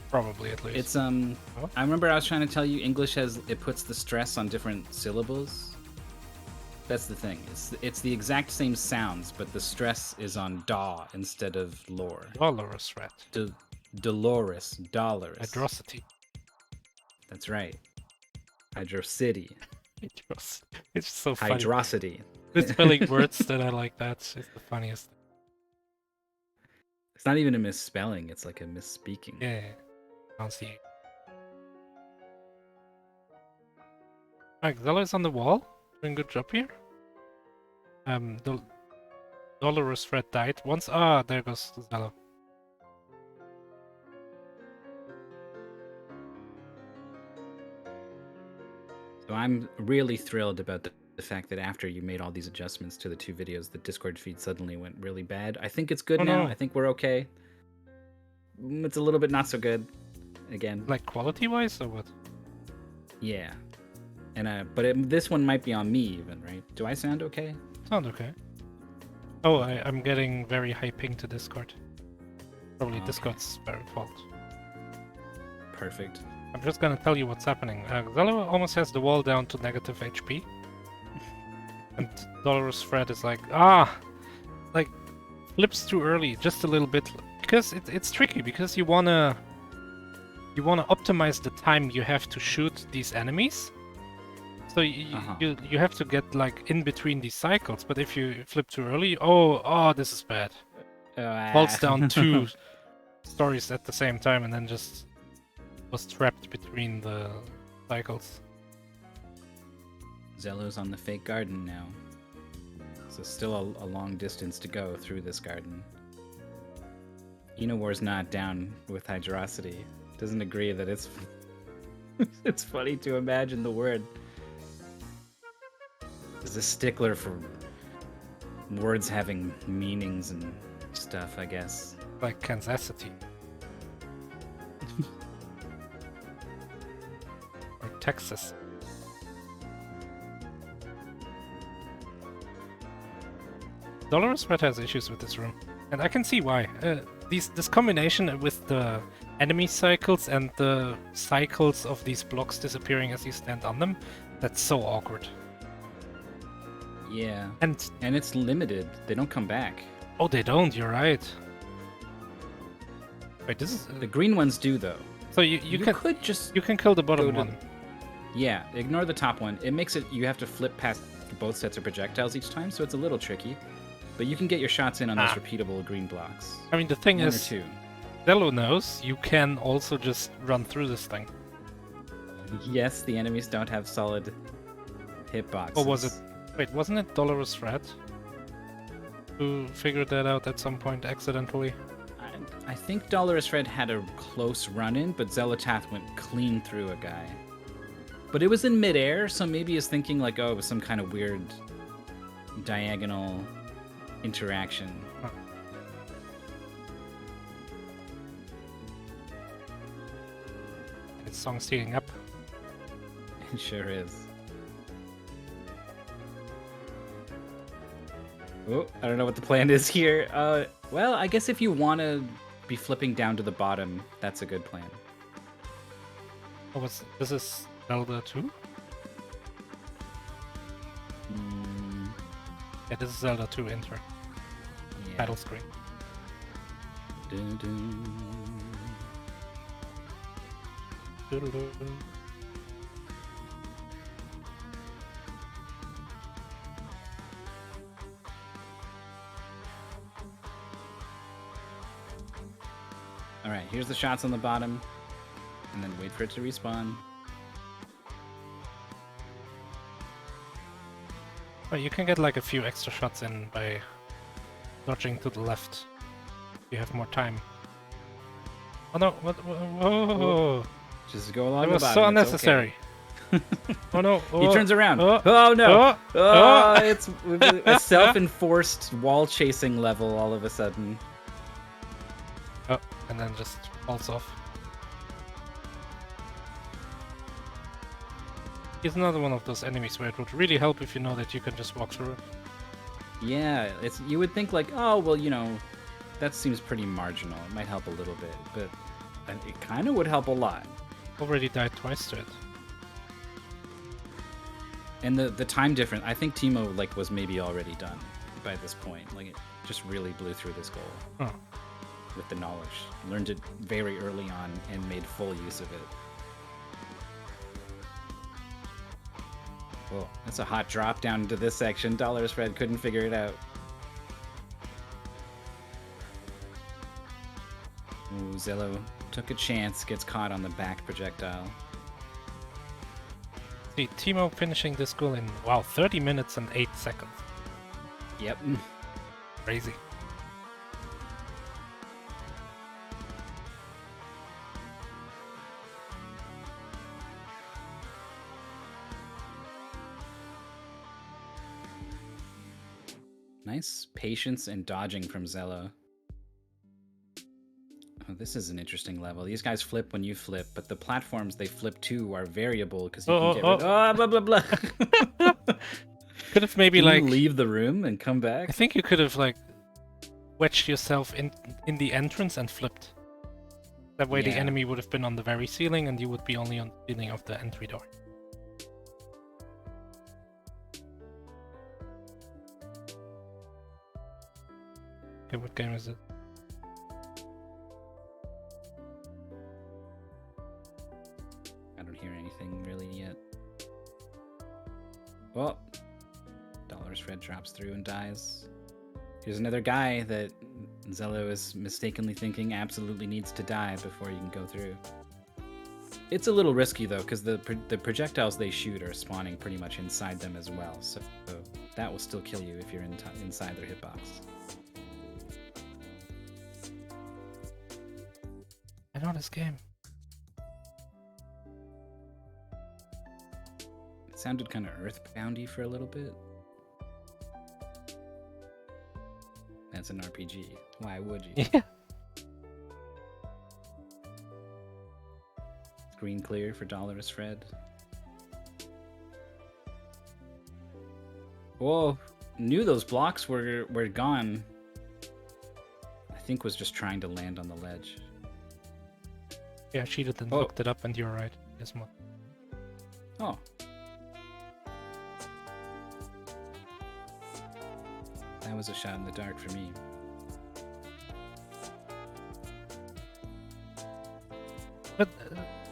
Speaker 1: Probably, at least.
Speaker 2: It's I remember I was trying to tell you English it puts the stress on different syllables. That's the thing. It's the exact same sounds, but the stress is on da instead of lore.
Speaker 1: DolorousFred.
Speaker 2: Dolores.
Speaker 1: Hydrosity.
Speaker 2: That's right. Hydrocity.
Speaker 1: It's so funny.
Speaker 2: Hydrosity.
Speaker 1: The spelling words that I like, that's the funniest.
Speaker 2: It's not even a misspelling, it's like a misspeaking.
Speaker 1: Yeah. Pronunciation. Alright, Xelo is on the wall. Doing a good job here. DolorousFred died once. Ah, there goes Xelo.
Speaker 2: So I'm really thrilled about the fact that after you made all these adjustments to the 2 videos, the Discord feed suddenly went really bad. I think it's good
Speaker 1: Oh,
Speaker 2: now.
Speaker 1: no.
Speaker 2: I think we're okay. It's a little bit not so good. Again.
Speaker 1: Like quality-wise, or what?
Speaker 2: Yeah. And this one might be on me even, right? Do I sound okay?
Speaker 1: Sound okay. Oh, I'm getting very high ping to Discord. Probably
Speaker 2: Okay.
Speaker 1: Discord's very fault.
Speaker 2: Perfect.
Speaker 1: I'm just gonna tell you what's happening. Xelo almost has the wall down to negative HP. And DolorousFred is like, flips too early, just a little bit. Because it's tricky, because you wanna optimize the time you have to shoot these enemies. So you have to get like in between these cycles, but if you flip too early, oh, this is bad. Falls down 2 stories at the same time, and then just was trapped between the cycles.
Speaker 2: Xelo's on the fake garden now. So still a long distance to go through this garden. Enowar's not down with Hydrosity. Doesn't agree that it's it's funny to imagine the word. Is a stickler for words having meanings and stuff, I guess.
Speaker 1: Like Kansas City. Or Texas. DolorousFred has issues with this room. And I can see why. This combination with the enemy cycles and the cycles of these blocks disappearing as you stand on them, that's so awkward.
Speaker 2: Yeah.
Speaker 1: And
Speaker 2: it's limited. They don't come back.
Speaker 1: oh, they don't. You're right. Wait, this is
Speaker 2: The green ones do though.
Speaker 1: so you
Speaker 2: could just
Speaker 1: can kill the bottom
Speaker 2: go to
Speaker 1: one.
Speaker 2: Yeah, ignore the top one. It makes it you have to flip past both sets of projectiles each time, so it's a little tricky. But you can get your shots in on those repeatable green blocks.
Speaker 1: I mean, the thing
Speaker 2: One or
Speaker 1: is,
Speaker 2: 2.
Speaker 1: Xelo knows you can also just run through this thing.
Speaker 2: Yes, the enemies don't have solid hitboxes.
Speaker 1: Or was it? Wait, wasn't it DolorousFred who figured that out at some point accidentally?
Speaker 2: I think DolorousFred had a close run-in, but Xelotath went clean through a guy. But it was in midair, so maybe he's thinking like, oh, it was some kind of weird diagonal interaction.
Speaker 1: Huh. This song's heating up.
Speaker 2: It sure is. Oh, I don't know what the plan is here. Well, I guess if you want to be flipping down to the bottom, that's a good plan.
Speaker 1: Oh, this is Zelda 2? Yeah, this is Zelda 2 intro.
Speaker 2: Yeah.
Speaker 1: Title screen.
Speaker 2: Dun, dun.
Speaker 1: Doodle-doo.
Speaker 2: All right, here's the shots on the bottom, and then wait for it to respawn.
Speaker 1: But you can get like a few extra shots in by dodging to the left. You have more time. Oh no! Whoa!
Speaker 2: Just go along
Speaker 1: It
Speaker 2: the
Speaker 1: was
Speaker 2: bottom.
Speaker 1: so
Speaker 2: it's
Speaker 1: unnecessary.
Speaker 2: okay.
Speaker 1: Oh no!
Speaker 2: He turns around. Oh no! It's a self-enforced wall chasing level all of a sudden.
Speaker 1: Oh, and then just falls off. He's another one of those enemies where it would really help if you know that you can just walk through it.
Speaker 2: Yeah, you would think like, oh well, you know, that seems pretty marginal. It might help a little bit, but it kind of would help a lot.
Speaker 1: Already died twice to it.
Speaker 2: And the time difference, I think Teemo like was maybe already done by this point. Like it just really blew through this goal with the knowledge. Learned it very early on and made full use of it. Whoa, that's a hot drop down into this section. DolorousFred couldn't figure it out. Ooh, Xelo took a chance, gets caught on the back projectile.
Speaker 1: See, Teemo finishing this goal in, wow, 30 minutes and 8 seconds.
Speaker 2: Yep.
Speaker 1: Crazy.
Speaker 2: Nice patience and dodging from Xelo. Oh, this is an interesting level. These guys flip when you flip, but the platforms they flip to are variable because you can get rid. Oh, blah blah blah.
Speaker 1: Could have maybe
Speaker 2: Can
Speaker 1: like
Speaker 2: you leave the room and come back.
Speaker 1: I think you could have like wedged yourself in the entrance and flipped. That way the
Speaker 2: Yeah.
Speaker 1: enemy would have been on the very ceiling and you would be only on the ceiling of the entry door. Okay, what game is it?
Speaker 2: I don't hear anything really yet. Well, DolorousFred drops through and dies. Here's another guy that Xelo is mistakenly thinking absolutely needs to die before you can go through. It's a little risky though, because the projectiles they shoot are spawning pretty much inside them as well, so that will still kill you if you're inside their hitbox.
Speaker 1: I know this game.
Speaker 2: It sounded kind of Earthboundy for a little bit. That's an RPG. Why would you?
Speaker 1: Yeah.
Speaker 2: Screen clear for DolorousFred. Whoa, knew those blocks were gone. I think was just trying to land on the ledge.
Speaker 1: Yeah, I cheated and looked it up and you're right. Yes, more.
Speaker 2: Oh. That was a shot in the dark for me.
Speaker 1: But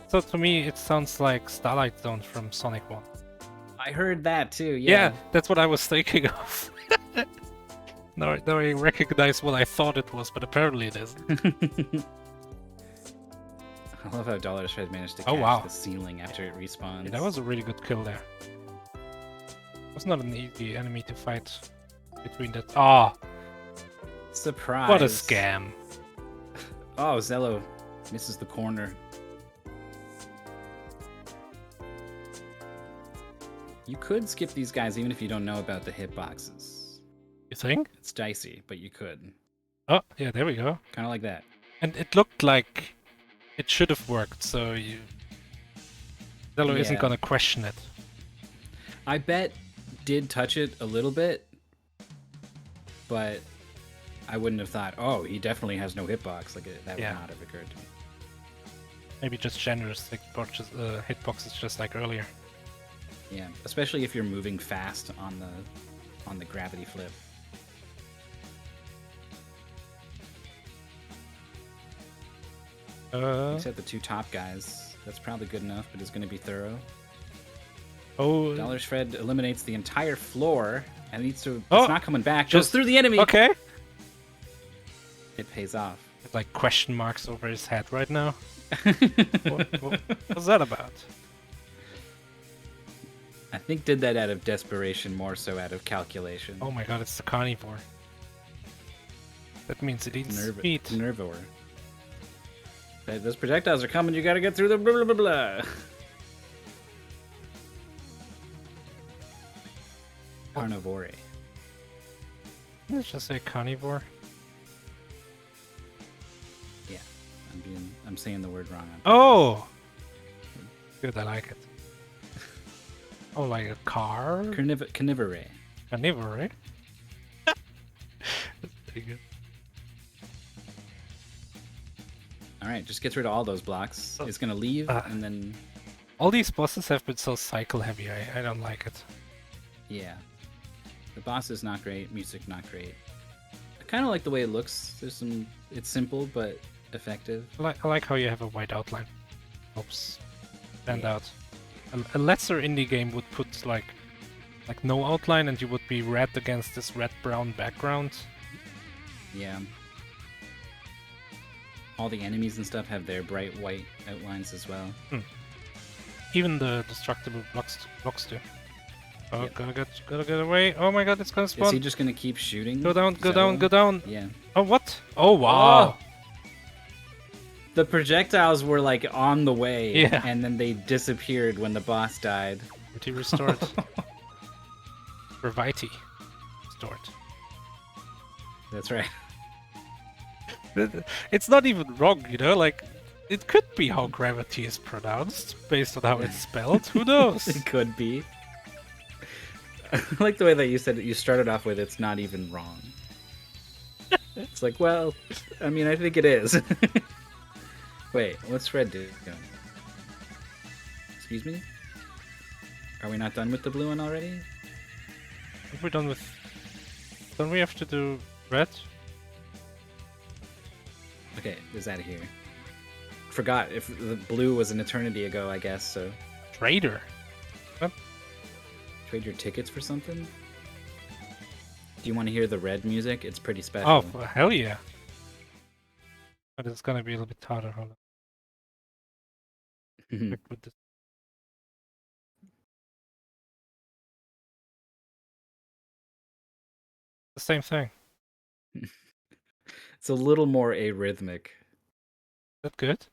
Speaker 1: so to me it sounds like Starlight Zone from Sonic 1.
Speaker 2: I heard that too,
Speaker 1: Yeah, that's what I was thinking of. Now I recognize what I thought it was, but apparently it isn't.
Speaker 2: I love how DolorousFred managed to
Speaker 1: Oh,
Speaker 2: catch
Speaker 1: wow.
Speaker 2: the ceiling after it respawns.
Speaker 1: Yeah, that was a really good kill there. It was not an easy enemy to fight between that. Ah,
Speaker 2: Surprise.
Speaker 1: what a scam.
Speaker 2: Oh, Xelo misses the corner. You could skip these guys even if you don't know about the hitboxes.
Speaker 1: You think?
Speaker 2: It's dicey, but you could.
Speaker 1: Oh, yeah, there we go.
Speaker 2: Kind of like that.
Speaker 1: And it looked like it should have worked, so Xelo isn't
Speaker 2: Yeah.
Speaker 1: gonna question it.
Speaker 2: I bet did touch it a little bit, but I wouldn't have thought, oh, he definitely has no hitbox. Like that
Speaker 1: Yeah.
Speaker 2: would not have occurred to me.
Speaker 1: Maybe just generous hitboxes just like earlier.
Speaker 2: Yeah, especially if you're moving fast on the gravity flip. Except the two top guys. That's probably good enough, but it's going to be thorough.
Speaker 1: Oh,
Speaker 2: DolorousFred eliminates the entire floor and needs to.
Speaker 1: Oh,
Speaker 2: It's not coming back.
Speaker 1: just-
Speaker 2: Goes through the enemy.
Speaker 1: okay.
Speaker 2: It pays off.
Speaker 1: With like question marks over his head right now. What's that about?
Speaker 2: I think did that out of desperation more so out of calculation.
Speaker 1: Oh my god, it's the carnivore. That means it eats meat.
Speaker 2: Carnivore. Those projectiles are coming, you gotta get through the blah blah blah blah. Carnivore.
Speaker 1: Let's just say carnivore.
Speaker 2: Yeah, I'm saying the word wrong.
Speaker 1: Oh! Good, I like it. Oh, like a car?
Speaker 2: Carnivore.
Speaker 1: Carnivore, eh? That's pretty good.
Speaker 2: Alright, just gets rid of all those blocks. It's gonna leave, and then...
Speaker 1: All these bosses have been so cycle heavy, I don't like it.
Speaker 2: Yeah. The boss is not great, music not great. I kind of like the way it looks. It's simple, but effective.
Speaker 1: I like how you have a white outline. Helps stand out. A lesser indie game would put like no outline and you would be red against this red-brown background.
Speaker 2: Yeah. All the enemies and stuff have their bright white outlines as well.
Speaker 1: Even the destructible blocks do. Oh,
Speaker 2: Yep.
Speaker 1: gotta get away. Oh my god, it's gonna spawn.
Speaker 2: Is he just gonna keep shooting?
Speaker 1: Go down, go
Speaker 2: Xelo?
Speaker 1: down, go down.
Speaker 2: Yeah.
Speaker 1: Oh, what? Oh, wow.
Speaker 2: Oh! The projectiles were like on the way,
Speaker 1: Yeah.
Speaker 2: and then they disappeared when the boss died.
Speaker 1: Vitae restored. For Vitae restored.
Speaker 2: That's right.
Speaker 1: It's not even wrong, you know? Like, it could be how gravity is pronounced, based on how it's spelled. Who knows?
Speaker 2: It could be. I like the way that you said it. You started off with "it's not even wrong." It's like, well, I mean, I think it is. Wait, what's Fred doing? Excuse me? Are we not done with the blue one already?
Speaker 1: If we're done with... Don't we have to do red?
Speaker 2: Okay, is that here? Forgot if the blue was an eternity ago, I guess, so...
Speaker 1: Trader? What?
Speaker 2: Trade your tickets for something? Do you want to hear the red music? It's pretty special.
Speaker 1: Oh, well, hell yeah. But it's gonna be a little bit harder. Hold on. Quick with this. The same thing.
Speaker 2: It's a little more arrhythmic.
Speaker 1: Is that good?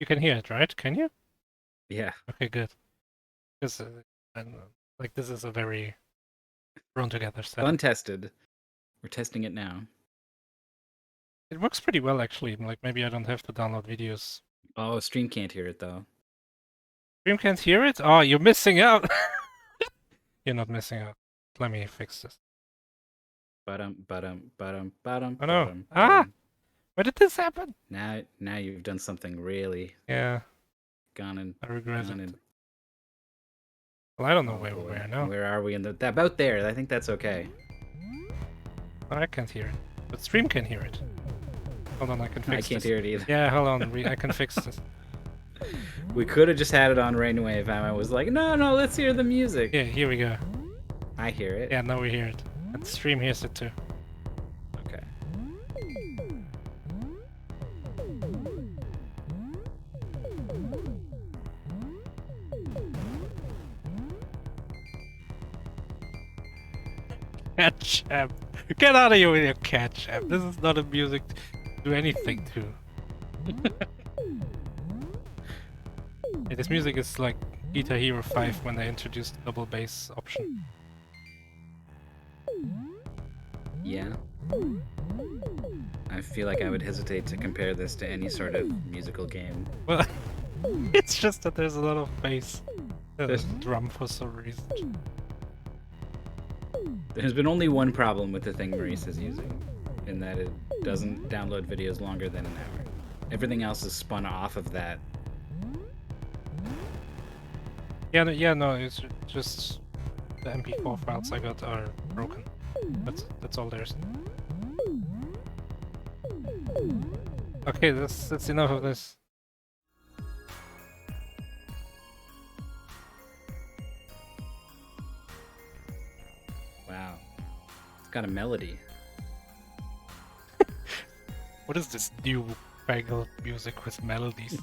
Speaker 1: You can hear it, right? Can you?
Speaker 2: Yeah.
Speaker 1: Okay, good. Because like this is a very thrown together setup.
Speaker 2: Untested. We're testing it now.
Speaker 1: It works pretty well actually. Like maybe I don't have to download videos.
Speaker 2: Oh, stream can't hear it though.
Speaker 1: Stream can't hear it? Oh, you're missing out. You're not missing out. Let me fix this. Oh no. Ah! Why did this happen?
Speaker 2: Now you've done something really
Speaker 1: Yeah,
Speaker 2: gone and
Speaker 1: I regret
Speaker 2: gone
Speaker 1: it.
Speaker 2: and
Speaker 1: Well, I don't know
Speaker 2: oh,
Speaker 1: where
Speaker 2: boy.
Speaker 1: we are now.
Speaker 2: Where are we in the about there? I think that's okay.
Speaker 1: I can't hear it. But stream can hear it. Hold on, I can fix
Speaker 2: I can't
Speaker 1: this.
Speaker 2: hear it either.
Speaker 1: Yeah, hold on. I can fix this.
Speaker 2: We could have just had it on Rainwave, and I was like, no, let's hear the music.
Speaker 1: Yeah, here we go.
Speaker 2: I hear it.
Speaker 1: Yeah, now we hear it. And the stream hears it too.
Speaker 2: Okay.
Speaker 1: Catch-up. Get out of here with your catch-up. This is not a music to do anything to. Yeah, this music is like Guitar Hero 5 when they introduced the double bass option.
Speaker 2: Yeah. I feel like I would hesitate to compare this to any sort of musical game.
Speaker 1: Well, it's just that there's a lot of bass. There's drum for some reason.
Speaker 2: There's been only one problem with the thing Maurice is using, in that it doesn't download videos longer than an hour. Everything else is spun off of that.
Speaker 1: Yeah, no, it's just the MP4 files I got are broken. That's all there is. Okay, that's enough of this.
Speaker 2: Wow. It's got a melody.
Speaker 1: What is this new bagel music with melodies?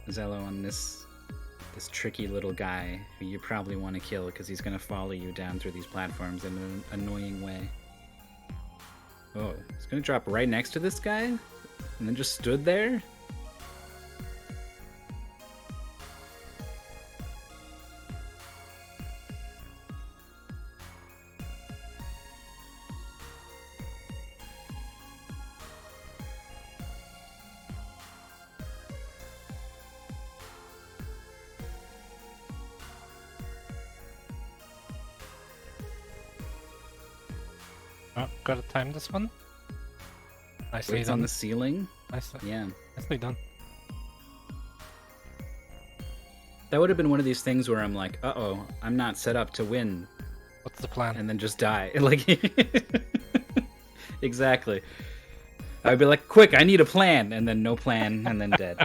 Speaker 2: Xelo on this tricky little guy who you probably want to kill because he's going to follow you down through these platforms in an annoying way. Oh, he's going to drop right next to this guy? And then just stood there?
Speaker 1: Oh, gotta time this one. Nicely
Speaker 2: Waits
Speaker 1: done.
Speaker 2: on the ceiling?
Speaker 1: Nicely,
Speaker 2: Yeah.
Speaker 1: nicely done.
Speaker 2: That would have been one of these things where I'm like, uh-oh, I'm not set up to win,
Speaker 1: What's the plan?
Speaker 2: and then just die. Like, exactly. I'd be like, quick, I need a plan, and then no plan, and then dead.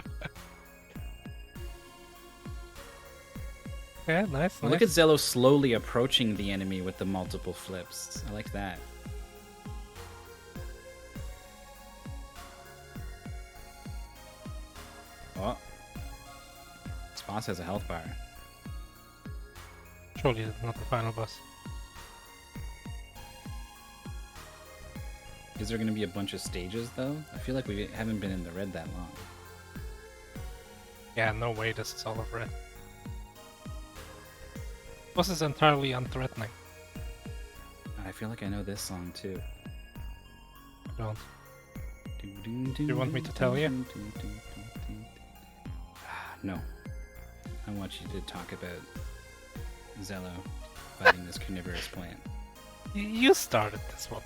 Speaker 1: Yeah, nice.
Speaker 2: Look at Xelo slowly approaching the enemy with the multiple flips. I like that. Oh. This boss has a health bar.
Speaker 1: Surely it's not the final boss.
Speaker 2: Is there going to be a bunch of stages, though? I feel like we haven't been in the red that long.
Speaker 1: Yeah, no way this is all of red. Boss is entirely unthreatening.
Speaker 2: I feel like I know this song, too.
Speaker 1: I don't. Do you want me to tell you?
Speaker 2: No. I want you to talk about Xelo fighting this carnivorous plant.
Speaker 1: You started this one.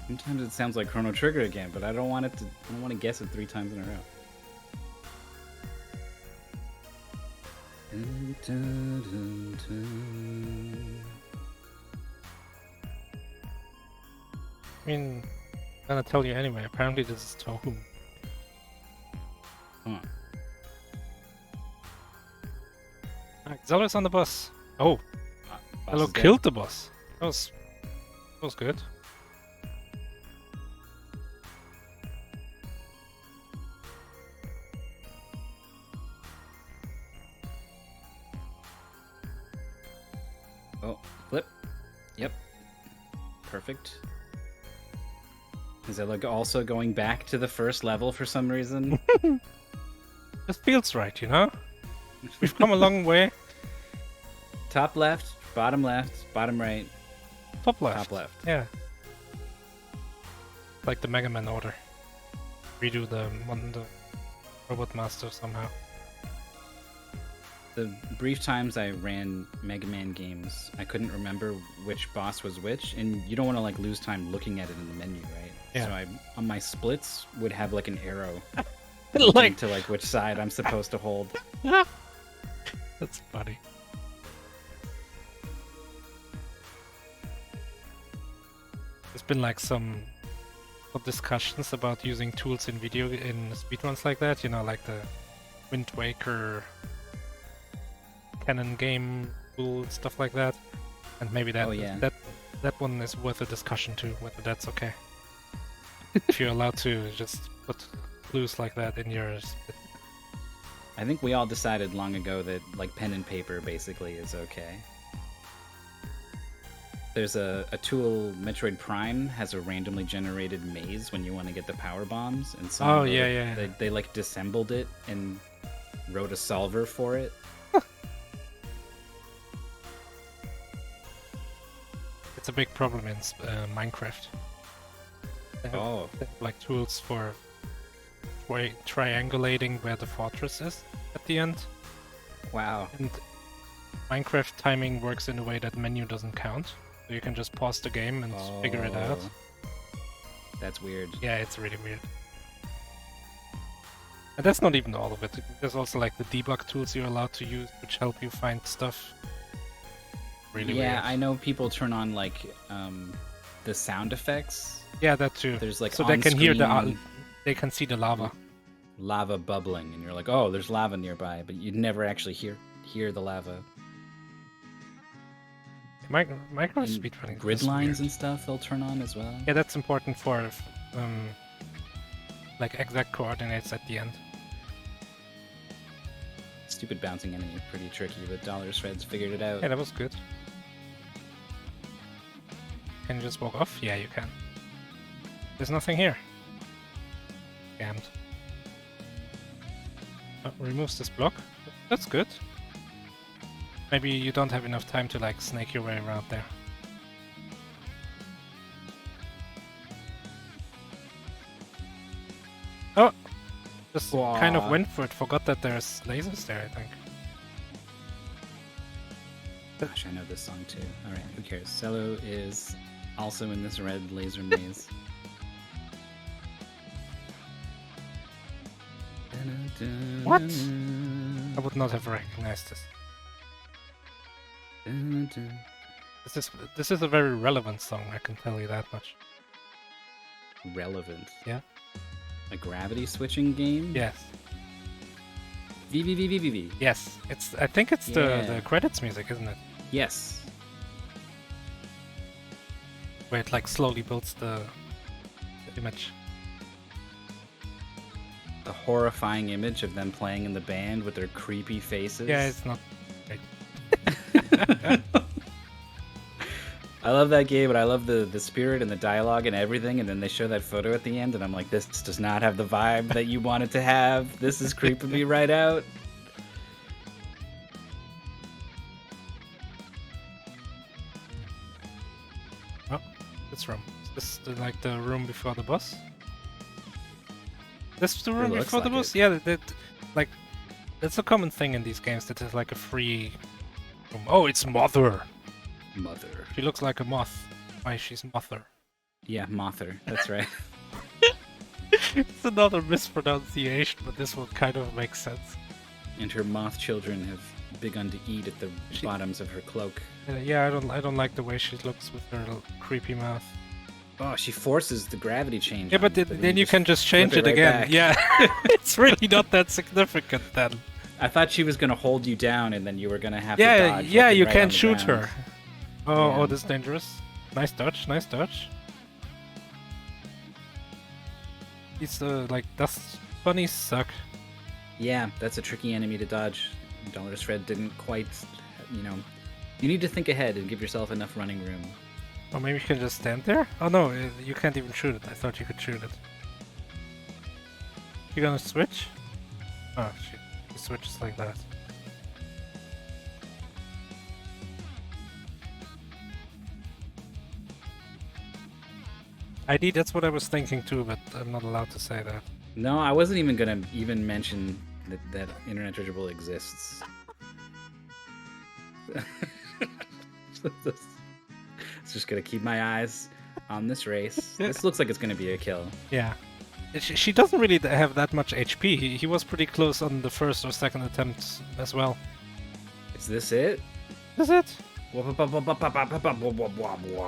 Speaker 2: Sometimes it sounds like Chrono Trigger again, but I don't want it to. I don't want to guess it 3 times in a row.
Speaker 1: I mean, I'm gonna tell you anyway. Apparently this is Tohu.
Speaker 2: Huh.
Speaker 1: Alright, Xelo's on the bus. Oh,
Speaker 2: Boss
Speaker 1: Xelo
Speaker 2: is dead.
Speaker 1: killed the boss. That was good.
Speaker 2: Oh, flip. Yep. Perfect. Is it like also going back to the first level for some reason?
Speaker 1: This feels right, you know? We've come a long way.
Speaker 2: Top left, bottom right,
Speaker 1: Top left.
Speaker 2: top left.
Speaker 1: Yeah. Like the Mega Man order. Redo the Robot Master somehow.
Speaker 2: The brief times I ran Mega Man games, I couldn't remember which boss was which, and you don't want to like lose time looking at it in the menu, right?
Speaker 1: Yeah.
Speaker 2: So I, on my splits, would have like an arrow
Speaker 1: Like,
Speaker 2: to like which side I'm supposed to hold.
Speaker 1: that's funny. There's been like some discussions about using tools in speedruns like that, you know, like the Wind Waker canon game tool, stuff like that. And maybe that
Speaker 2: Oh, yeah.
Speaker 1: that one is worth a discussion too, whether that's okay. If you're allowed to just put clues like that in your
Speaker 2: I think we all decided long ago that like pen and paper basically is okay. There's a tool, Metroid Prime has a randomly generated maze when you want to get the power bombs, and
Speaker 1: Oh, yeah.
Speaker 2: They like disassembled it and wrote a solver for it.
Speaker 1: It's a big problem in Minecraft. They have,
Speaker 2: Oh,
Speaker 1: they have, like tools for triangulating where the fortress is at the end.
Speaker 2: wow.
Speaker 1: And Minecraft timing works in a way that menu doesn't count. So you can just pause the game and figure it out.
Speaker 2: That's weird.
Speaker 1: Yeah, it's really weird. And that's not even all of it. There's also like the debug tools you're allowed to use, which help you find stuff. Really
Speaker 2: Yeah,
Speaker 1: weird.
Speaker 2: I know people turn on like the sound effects.
Speaker 1: Yeah, that too.
Speaker 2: There's like
Speaker 1: so they can hear
Speaker 2: on-screen
Speaker 1: they can see the lava.
Speaker 2: lava bubbling, and you're like, oh, there's lava nearby, but you'd never actually hear the lava.
Speaker 1: Micro
Speaker 2: And
Speaker 1: speedrunning.
Speaker 2: grid
Speaker 1: is
Speaker 2: lines
Speaker 1: weird.
Speaker 2: and stuff they'll turn on as well.
Speaker 1: Yeah, that's important for like exact coordinates at the end.
Speaker 2: Stupid bouncing enemy, pretty tricky, but DolorousFred's figured it out.
Speaker 1: Yeah, that was good. Can you just walk off? Yeah, you can. There's nothing here. Damned. Oh, removes this block. That's good. Maybe you don't have enough time to like snake your way around there. Oh! Just kind of went for it. Forgot that there's lasers there, I think.
Speaker 2: Gosh, I know this song too. Alright, who cares? Xelo is also in this red laser maze.
Speaker 1: What? I would not have recognized this. This is a very relevant song, I can tell you that much.
Speaker 2: Relevant.
Speaker 1: Yeah.
Speaker 2: A gravity switching game?
Speaker 1: Yes.
Speaker 2: VVVVVV.
Speaker 1: Yes. I think it's the credits music, isn't it?
Speaker 2: Yes.
Speaker 1: Where it like slowly builds the image.
Speaker 2: The horrifying image of them playing in the band with their creepy faces.
Speaker 1: Yeah, it's not great.
Speaker 2: I love that game, but I love the spirit and the dialogue and everything, and then they show that photo at the end, and I'm like, this does not have the vibe that you want it to have. This is creeping me right out.
Speaker 1: Oh, this room. Is this like the room before the boss? This is the room
Speaker 2: looks
Speaker 1: before the
Speaker 2: like
Speaker 1: boss?
Speaker 2: it.
Speaker 1: Yeah, like that's a common thing in these games that there's like a free room. Oh, it's Mother.
Speaker 2: Mother.
Speaker 1: She looks like a moth. Why she's Mother?
Speaker 2: Yeah, Mother. That's right.
Speaker 1: It's another mispronunciation, but this one kind of makes sense.
Speaker 2: And her moth children have begun to eat at the bottoms of her cloak.
Speaker 1: Yeah, I don't like the way she looks with her little creepy mouth.
Speaker 2: Oh, she forces the gravity change.
Speaker 1: Yeah, but then you can just change it
Speaker 2: right
Speaker 1: again.
Speaker 2: back.
Speaker 1: Yeah, it's really not that significant then.
Speaker 2: I thought she was gonna hold you down, and then you were gonna have to
Speaker 1: Yeah,
Speaker 2: dodge.
Speaker 1: yeah,
Speaker 2: looking
Speaker 1: you
Speaker 2: right
Speaker 1: can't
Speaker 2: on the
Speaker 1: shoot
Speaker 2: ground.
Speaker 1: her. Oh,
Speaker 2: Yeah.
Speaker 1: oh, this is dangerous. Nice dodge, nice dodge. These like dust bunnies suck.
Speaker 2: Yeah, that's a tricky enemy to dodge. DolorousFred didn't quite, you know. You need to think ahead and give yourself enough running room.
Speaker 1: Or maybe you can just stand there? Oh no, you can't even shoot it. I thought you could shoot it. You gonna switch? Oh shit, he switches like that. ID, that's what I was thinking too, but I'm not allowed to say that.
Speaker 2: No, I wasn't even gonna even mention that Internet Searchable exists. It's just gonna keep my eyes on this race. This looks like it's gonna be a kill.
Speaker 1: Yeah. She doesn't really have that much HP. He was pretty close on the first or second attempt as well.
Speaker 2: Is this it?
Speaker 1: Is it?
Speaker 2: I
Speaker 1: I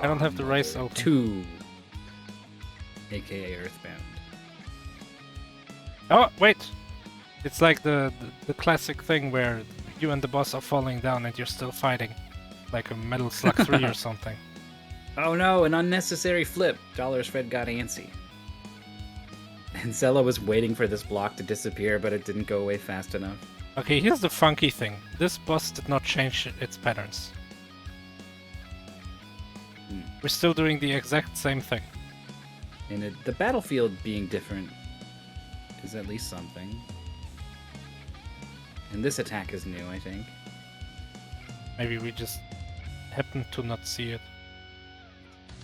Speaker 1: don't have the race open.
Speaker 2: 2, aka Earthbound.
Speaker 1: Oh, wait! It's like the classic thing where you and the boss are falling down and you're still fighting. Like a Metal Slug 3 or something.
Speaker 2: Oh no, an unnecessary flip. DolorousFred got antsy. And Xelo was waiting for this block to disappear, but it didn't go away fast enough.
Speaker 1: Okay, here's the funky thing. This boss did not change its patterns. We're still doing the exact same thing.
Speaker 2: And the battlefield being different is at least something. And this attack is new, I think.
Speaker 1: Maybe we just happen to not see it.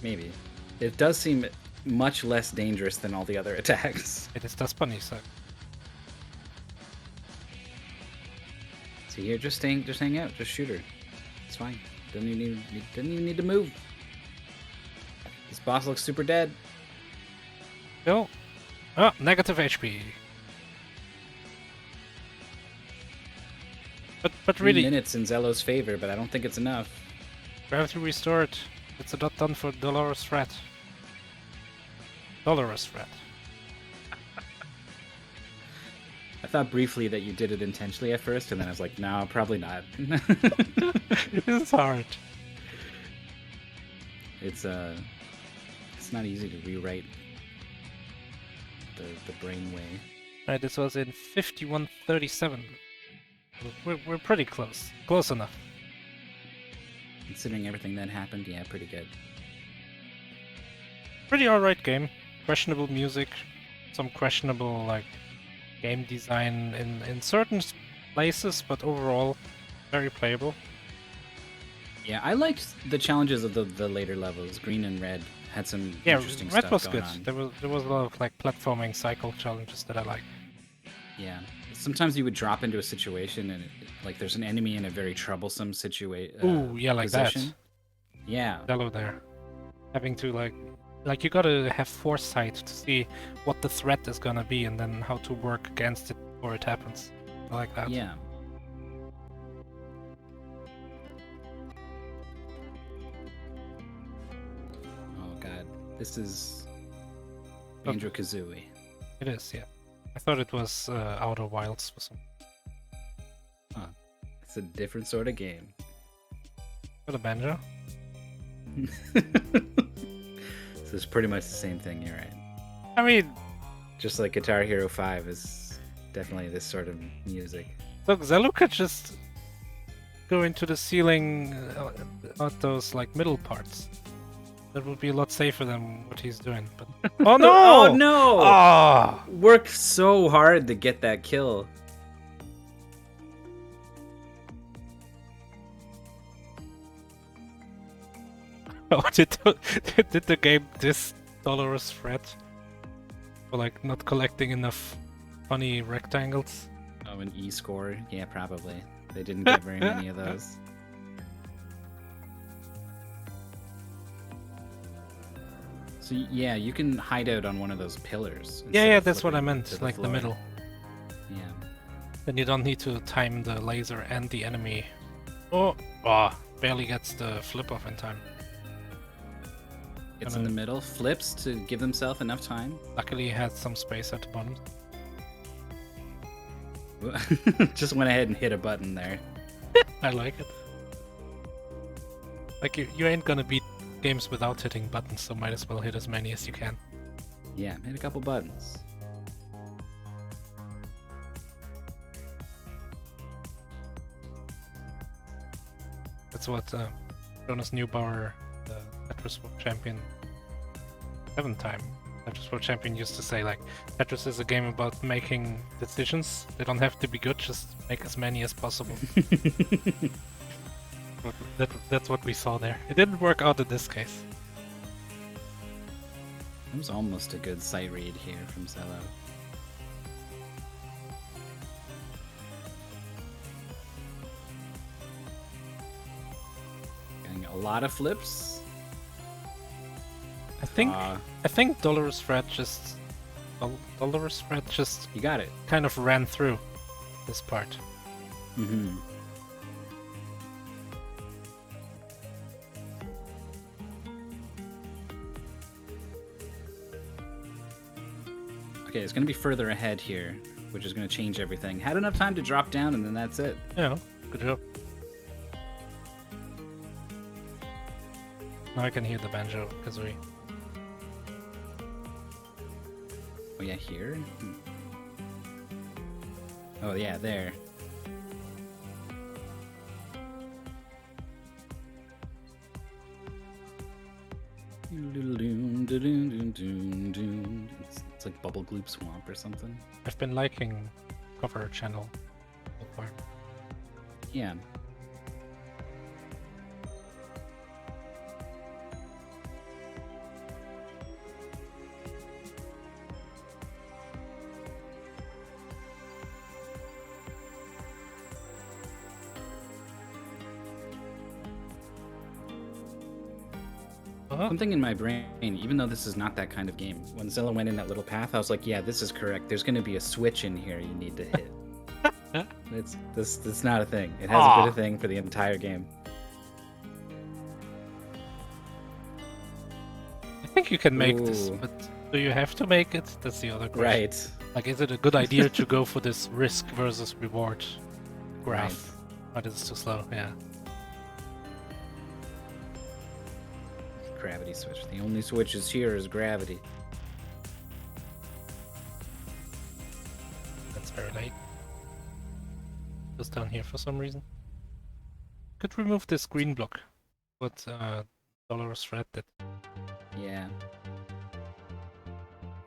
Speaker 2: Maybe. It does seem much less dangerous than all the other attacks.
Speaker 1: It is dust bunny, so
Speaker 2: See here, just hang out, just shoot her. It's fine. Doesn't even need to move. This boss looks super dead.
Speaker 1: no. Oh, negative HP. But
Speaker 2: 3
Speaker 1: really,
Speaker 2: minutes in Xelo's favor, but I don't think it's enough.
Speaker 1: gravity restored. It's a dot done for DolorousFred. DolorousFred.
Speaker 2: I thought briefly that you did it intentionally at first, and then I was like, no, probably not.
Speaker 1: It's hard.
Speaker 2: It's not easy to rewrite the brain way.
Speaker 1: Right, this was in 5137. We're pretty close. Close enough.
Speaker 2: Considering everything that happened, yeah, pretty good.
Speaker 1: Pretty alright game. Questionable music, some questionable like game design in certain places, but overall very playable.
Speaker 2: Yeah, I liked the challenges of the later levels. Green and red had some interesting
Speaker 1: Red
Speaker 2: stuff
Speaker 1: was
Speaker 2: going
Speaker 1: good.
Speaker 2: on.
Speaker 1: There was a lot of like platforming cycle challenges that I like.
Speaker 2: Yeah. Sometimes you would drop into a situation and like there's an enemy in a very troublesome situation.
Speaker 1: Ooh, yeah, like
Speaker 2: position. Yeah.
Speaker 1: Xelo there. Having to like you gotta have foresight to see what the threat is gonna be and then how to work against it before it happens. I like that.
Speaker 2: Yeah. Oh god. This is Banjo-Kazooie.
Speaker 1: It is, yeah. I thought it was Outer Wilds or something.
Speaker 2: Huh. It's a different sort of game.
Speaker 1: For the banjo?
Speaker 2: So it's pretty much the same thing, you're right.
Speaker 1: I mean,
Speaker 2: Just like Guitar Hero 5 is definitely this sort of music.
Speaker 1: look, Xelo could just go into the ceiling at those like middle parts. That would be a lot safer than what he's doing. But oh no!
Speaker 2: Oh no!
Speaker 1: Ah!
Speaker 2: Worked so hard to get that kill.
Speaker 1: Oh, did the game diss DolorousFred for like not collecting enough funny rectangles?
Speaker 2: Oh, an E score? Yeah, probably. They didn't get very many of those. So yeah, you can hide out on one of those pillars.
Speaker 1: Yeah,
Speaker 2: instead
Speaker 1: yeah,
Speaker 2: of
Speaker 1: that's what I
Speaker 2: flipping
Speaker 1: meant,
Speaker 2: to
Speaker 1: like the
Speaker 2: floor.
Speaker 1: middle.
Speaker 2: Yeah.
Speaker 1: Then you don't need to time the laser and the enemy. Oh, barely gets the flip off in time.
Speaker 2: It's in the middle, flips to give himself enough time.
Speaker 1: Luckily, he had some space at the bottom.
Speaker 2: Just went ahead and hit a button there.
Speaker 1: I like it. Like, you ain't gonna beat games without hitting buttons, so might as well hit as many as you can.
Speaker 2: Yeah, hit a couple buttons.
Speaker 1: That's what Jonas Neubauer, the Tetris World Champion, 7th time Tetris World Champion, used to say, like, Tetris is a game about making decisions. They don't have to be good, just make as many as possible. That's what we saw there. It didn't work out in this case.
Speaker 2: That was almost a good sight read here from Xelo. Getting a lot of flips.
Speaker 1: I think DolorousFred just
Speaker 2: You got it.
Speaker 1: kind of ran through this part.
Speaker 2: Mm-hmm. Okay, it's gonna be further ahead here, which is gonna change everything. Had enough time to drop down, and then that's it.
Speaker 1: Yeah, good job. Now I can hear the banjo Kazooie.
Speaker 2: Oh yeah, here? Oh yeah, there. It's like Bubble Gloop Swamp or something.
Speaker 1: I've been liking cover channel so far.
Speaker 2: Yeah. Something in my brain, even though this is not that kind of game, when Xelo went in that little path, I was like, yeah, this is correct. There's going to be a switch in here you need to hit. It's not a thing. It hasn't been a thing for the entire game.
Speaker 1: think you can make this,
Speaker 2: Ooh.
Speaker 1: but do you have to make it? That's the other question.
Speaker 2: Right.
Speaker 1: Like, is it a good idea to go for this risk versus reward graph?
Speaker 2: Right.
Speaker 1: But it's too slow, yeah.
Speaker 2: Gravity switch. The only switches here is gravity.
Speaker 1: That's very late. Just down here for some reason. Could remove this green block. What DolorousFred did.
Speaker 2: Yeah.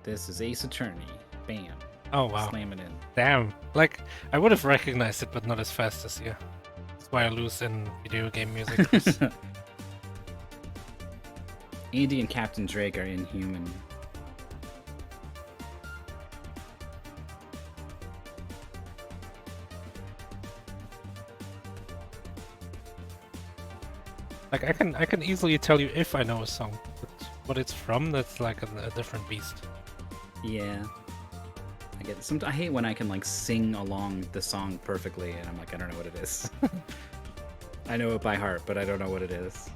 Speaker 2: This is Ace Attorney. Bam.
Speaker 1: Oh wow.
Speaker 2: Slam it in.
Speaker 1: Damn. Like, I would have recognized it, but not as fast as you. That's why I lose in video game music.
Speaker 2: Andy and Captain Drake are inhuman.
Speaker 1: Like, I can easily tell you if I know a song, but what it's from, that's like a different beast.
Speaker 2: Yeah. I get it. I hate when I can like sing along the song perfectly and I'm like, I don't know what it is. I know it by heart, but I don't know what it is.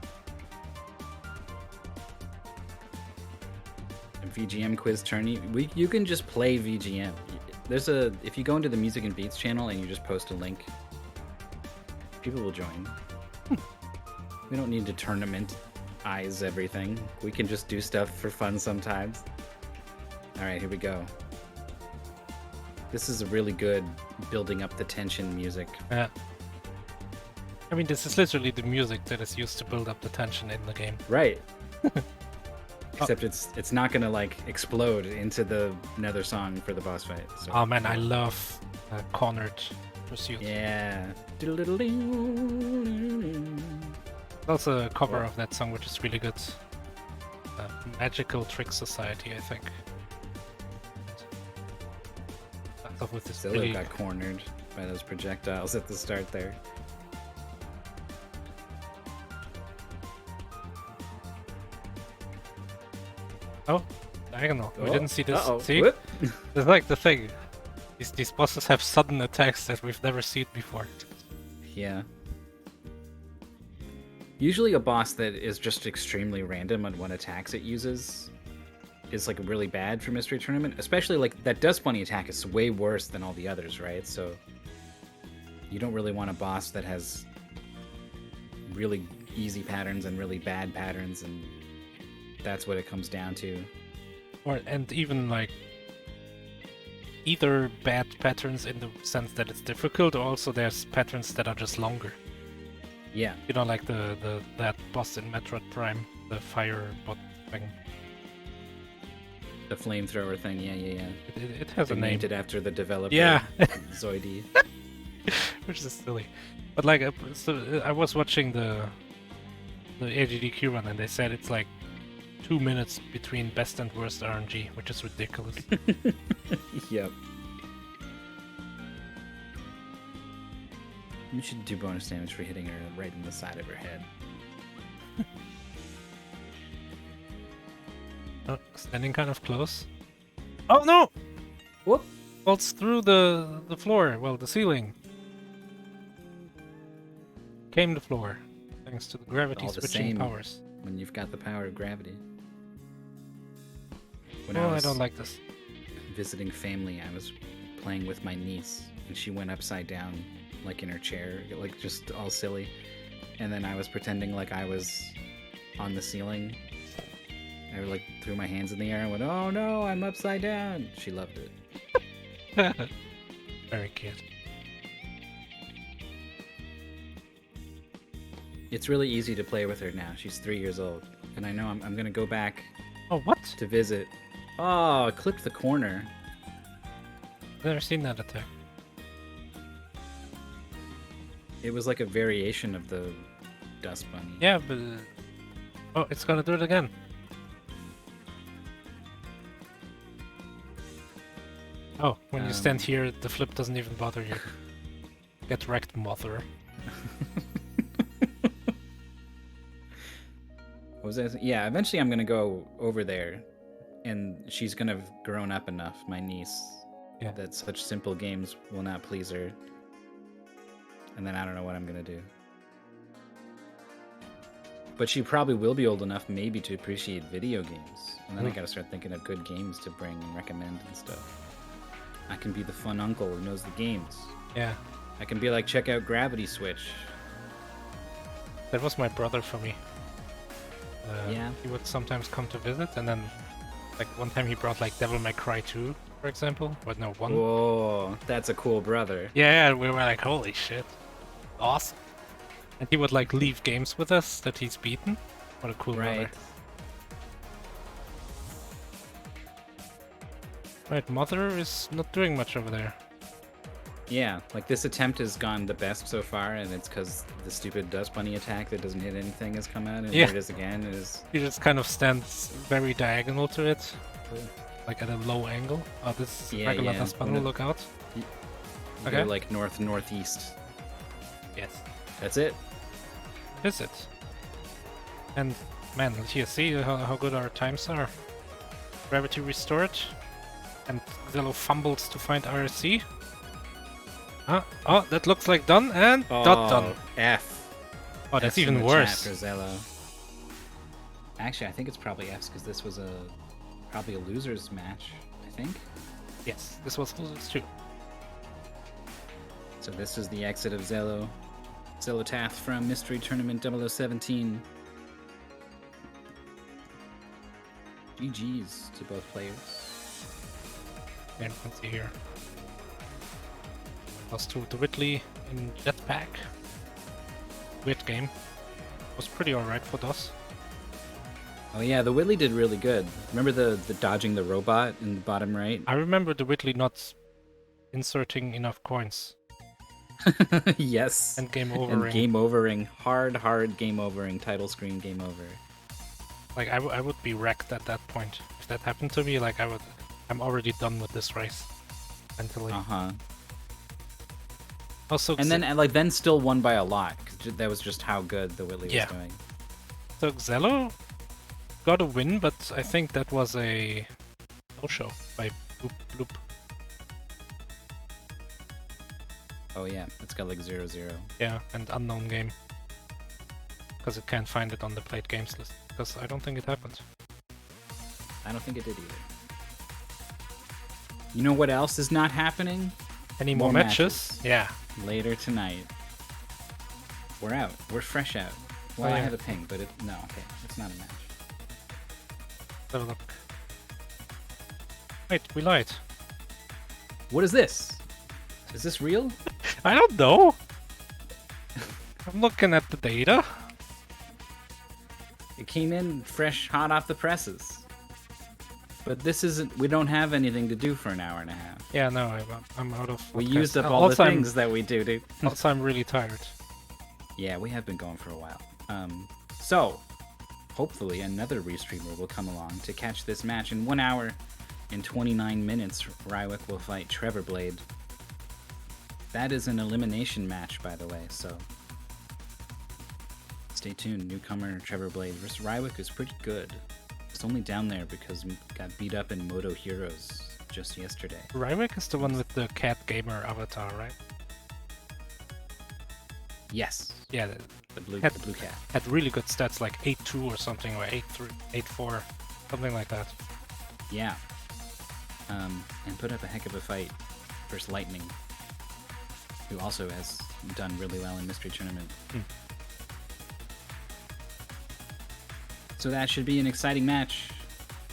Speaker 2: And VGM quiz tourney. You can just play VGM. If you go into the Music and Beats channel and you just post a link, people will join. We don't need to tournament-ize everything. We can just do stuff for fun sometimes. Alright, here we go. This is a really good building up the tension music.
Speaker 1: Yeah. I mean, this is literally the music that is used to build up the tension in the game.
Speaker 2: Right. Except it's not gonna like explode into the nether song for the boss fight. So.
Speaker 1: Oh man, I love Cornered Pursuit.
Speaker 2: Yeah.
Speaker 1: Also a cover of that song, which is really good. Magical Trick Society, I think. With this
Speaker 2: Xelo
Speaker 1: really...
Speaker 2: got cornered by those projectiles at the start there.
Speaker 1: Oh, diagonal. We
Speaker 2: Oh,
Speaker 1: didn't see this.
Speaker 2: uh-oh.
Speaker 1: See?
Speaker 2: Whoop.
Speaker 1: It's like the thing. These bosses have sudden attacks that we've never seen before.
Speaker 2: Yeah. Usually a boss that is just extremely random on what attacks it uses is like really bad for Mystery Tournament. Especially like that Dust Bunny attack is way worse than all the others, right? So you don't really want a boss that has really easy patterns and really bad patterns, and that's what it comes down to.
Speaker 1: And even like either bad patterns in the sense that it's difficult, or also there's patterns that are just longer.
Speaker 2: Yeah.
Speaker 1: You know, like that boss in Metroid Prime, the fire bot thing.
Speaker 2: The flamethrower thing, yeah.
Speaker 1: It has a
Speaker 2: They
Speaker 1: name.
Speaker 2: named it after the developer.
Speaker 1: Yeah.
Speaker 2: Zoidie.
Speaker 1: Which is silly. But like, so I was watching the AGDQ run, and they said it's like 2 minutes between best and worst RNG, which is ridiculous.
Speaker 2: Yep. You should do bonus damage for hitting her right in the side of her head.
Speaker 1: Oh, standing kind of close. Oh no!
Speaker 2: Whoop!
Speaker 1: Falls through the floor, well, the ceiling. Came the floor, thanks to the gravity
Speaker 2: All the
Speaker 1: switching
Speaker 2: same
Speaker 1: powers.
Speaker 2: when you've got the power of gravity. When
Speaker 1: Oh, I
Speaker 2: was
Speaker 1: don't like this.
Speaker 2: visiting family, I was playing with my niece, and she went upside down, like in her chair, like just all silly. And then I was pretending like I was on the ceiling. I like threw my hands in the air and went, "Oh no, I'm upside down." She loved it.
Speaker 1: Very cute.
Speaker 2: It's really easy to play with her now. She's 3 years old, and I know I'm gonna go back
Speaker 1: Oh, what?
Speaker 2: to visit. Oh, I clipped the corner.
Speaker 1: I've never seen that attack.
Speaker 2: It was like a variation of the Dust Bunny.
Speaker 1: Yeah, but... oh, it's gonna do it again. Oh, when you stand here, the flip doesn't even bother you. Get wrecked, mother.
Speaker 2: What was that? Yeah, eventually I'm gonna go over there, and she's gonna have grown up enough, my niece,
Speaker 1: Yeah.
Speaker 2: that such simple games will not please her. And then I don't know what I'm gonna do. But she probably will be old enough maybe to appreciate video games. And then I
Speaker 1: Mm.
Speaker 2: gotta start thinking of good games to bring and recommend and stuff. I can be the fun uncle who knows the games.
Speaker 1: Yeah,
Speaker 2: I can be like, check out Gravity Switch.
Speaker 1: that was my brother for me.
Speaker 2: Yeah.
Speaker 1: He would sometimes come to visit, and then, like, one time he brought, like, Devil May Cry 2, for example. But no, 1.
Speaker 2: Whoa, that's a cool brother.
Speaker 1: Yeah, we were like, holy shit. Awesome. And he would, like, leave games with us that he's beaten. What a cool
Speaker 2: Right.
Speaker 1: brother. Right, Mother is not doing much over there.
Speaker 2: Yeah, like this attempt has gone the best so far, and it's because the stupid dust bunny attack that doesn't hit anything has come out, and
Speaker 1: Yeah.
Speaker 2: here it is again. It is
Speaker 1: He just kind of stands very diagonal to it,
Speaker 2: cool.
Speaker 1: like at a low angle. Oh, this is
Speaker 2: Yeah,
Speaker 1: regular
Speaker 2: yeah.
Speaker 1: dust
Speaker 2: One
Speaker 1: bunny,
Speaker 2: of-
Speaker 1: look out.
Speaker 2: You
Speaker 1: Okay.
Speaker 2: go like northeast.
Speaker 1: Yes.
Speaker 2: That's it.
Speaker 1: Is it? And, man, here, see how good our times are. Gravity restored. And Xelo fumbles to find RSC. Oh, that looks like done, and dot done.
Speaker 2: F.
Speaker 1: Oh, that's
Speaker 2: F's in
Speaker 1: even
Speaker 2: the
Speaker 1: worse.
Speaker 2: chat for Xelo. Actually, I think it's probably F's because this was probably a losers match. I think.
Speaker 1: Yes, this was losers too.
Speaker 2: So this is the exit of Xelo. Xelotath from Mystery Tournament 0017. GG's to both players.
Speaker 1: And you can see here. Lost to Whitley in Jetpack. Weird game. Was pretty alright for DOS.
Speaker 2: Oh yeah, the Whitley did really good. Remember the dodging the robot in the bottom right?
Speaker 1: I remember the Whitley not inserting enough coins.
Speaker 2: Yes.
Speaker 1: And game overing.
Speaker 2: And game overing. Hard game overing. Title screen game over.
Speaker 1: Like, I would be wrecked at that point. If that happened to me, like, I'm already done with this race. Mentally.
Speaker 2: Uh-huh.
Speaker 1: Also,
Speaker 2: And then still won by a lot, because that was just how good the Whitley
Speaker 1: Yeah.
Speaker 2: was doing.
Speaker 1: So Xelo got a win, but I think that was a no-show by Bloop Bloop.
Speaker 2: Oh yeah, it's got like 0-0.
Speaker 1: Yeah, and unknown game. Because it can't find it on the played games list. Because I don't think it happened.
Speaker 2: I don't think it did either. You know what else is not happening?
Speaker 1: Any more matches? Yeah.
Speaker 2: Later tonight. We're out. We're fresh out. Well,
Speaker 1: Oh,
Speaker 2: I
Speaker 1: yeah.
Speaker 2: have a ping, but no, okay, it's not a match.
Speaker 1: Have a look. Wait, we lied.
Speaker 2: What is this? Is this real?
Speaker 1: I don't know. I'm looking at the data.
Speaker 2: It came in fresh, hot off the presses. But this isn't. We don't have anything to do for an hour and a half.
Speaker 1: Yeah, no, I'm out of.
Speaker 2: We
Speaker 1: podcasts.
Speaker 2: used up all the
Speaker 1: Also,
Speaker 2: things that we do, dude.
Speaker 1: Also, I'm really tired.
Speaker 2: Yeah, we have been going for a while. So, hopefully another restreamer will come along to catch this match in 1 hour and 29 minutes. Rywick will fight Trevor Blade. That is an elimination match, by the way, so stay tuned. Newcomer Trevor Blade versus Rywick is pretty good. It's only down there because got beat up in Moto Heroes just yesterday.
Speaker 1: Rywick is the one with the cat gamer avatar, right?
Speaker 2: Yes,
Speaker 1: Yeah,
Speaker 2: the blue
Speaker 1: Had-
Speaker 2: cat.
Speaker 1: had really good stats, like 8-2 or something, or 8-3, 8-4, something like that.
Speaker 2: Yeah. And put up a heck of a fight versus Lightning, who also has done really well in Mystery Tournament. So that should be an exciting match.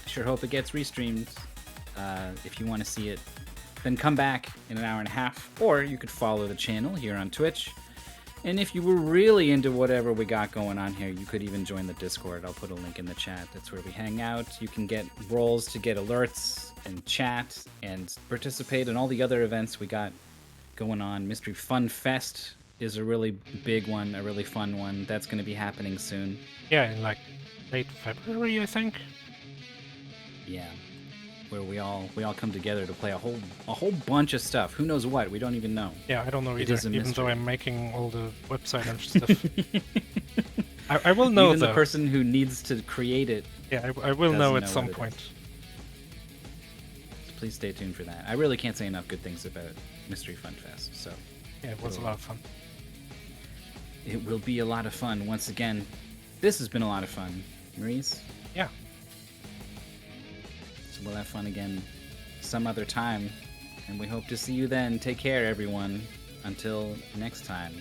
Speaker 2: I sure hope it gets restreamed. If you want to see it, then come back in an hour and a half, or you could follow the channel here on Twitch. And if you were really into whatever we got going on here, you could even join the Discord. I'll put a link in the chat. That's where we hang out. You can get roles to get alerts and chat and participate in all the other events we got going on. Mystery Fun Fest is a really big one, a really fun one. That's going to be happening soon.
Speaker 1: Yeah, in like late February, I think.
Speaker 2: Yeah, where we all come together to play a whole bunch of stuff. Who knows what? We don't even know.
Speaker 1: Yeah, I don't know
Speaker 2: It
Speaker 1: either,
Speaker 2: is a
Speaker 1: even
Speaker 2: mystery.
Speaker 1: though I'm making all the website and stuff. I will know,
Speaker 2: even
Speaker 1: though.
Speaker 2: the person who needs to create it.
Speaker 1: Yeah, I will
Speaker 2: doesn't
Speaker 1: know at
Speaker 2: know
Speaker 1: some
Speaker 2: what it
Speaker 1: point.
Speaker 2: So please stay tuned for that. I really can't say enough good things about Mystery Fun Fest. So
Speaker 1: Yeah, it was a lot of fun.
Speaker 2: it will be a lot of fun. Once again, This has been a lot of fun, Maurice.
Speaker 1: Yeah.
Speaker 2: So we'll have fun again some other time, and we hope to see you then. Take care, everyone. Until next time.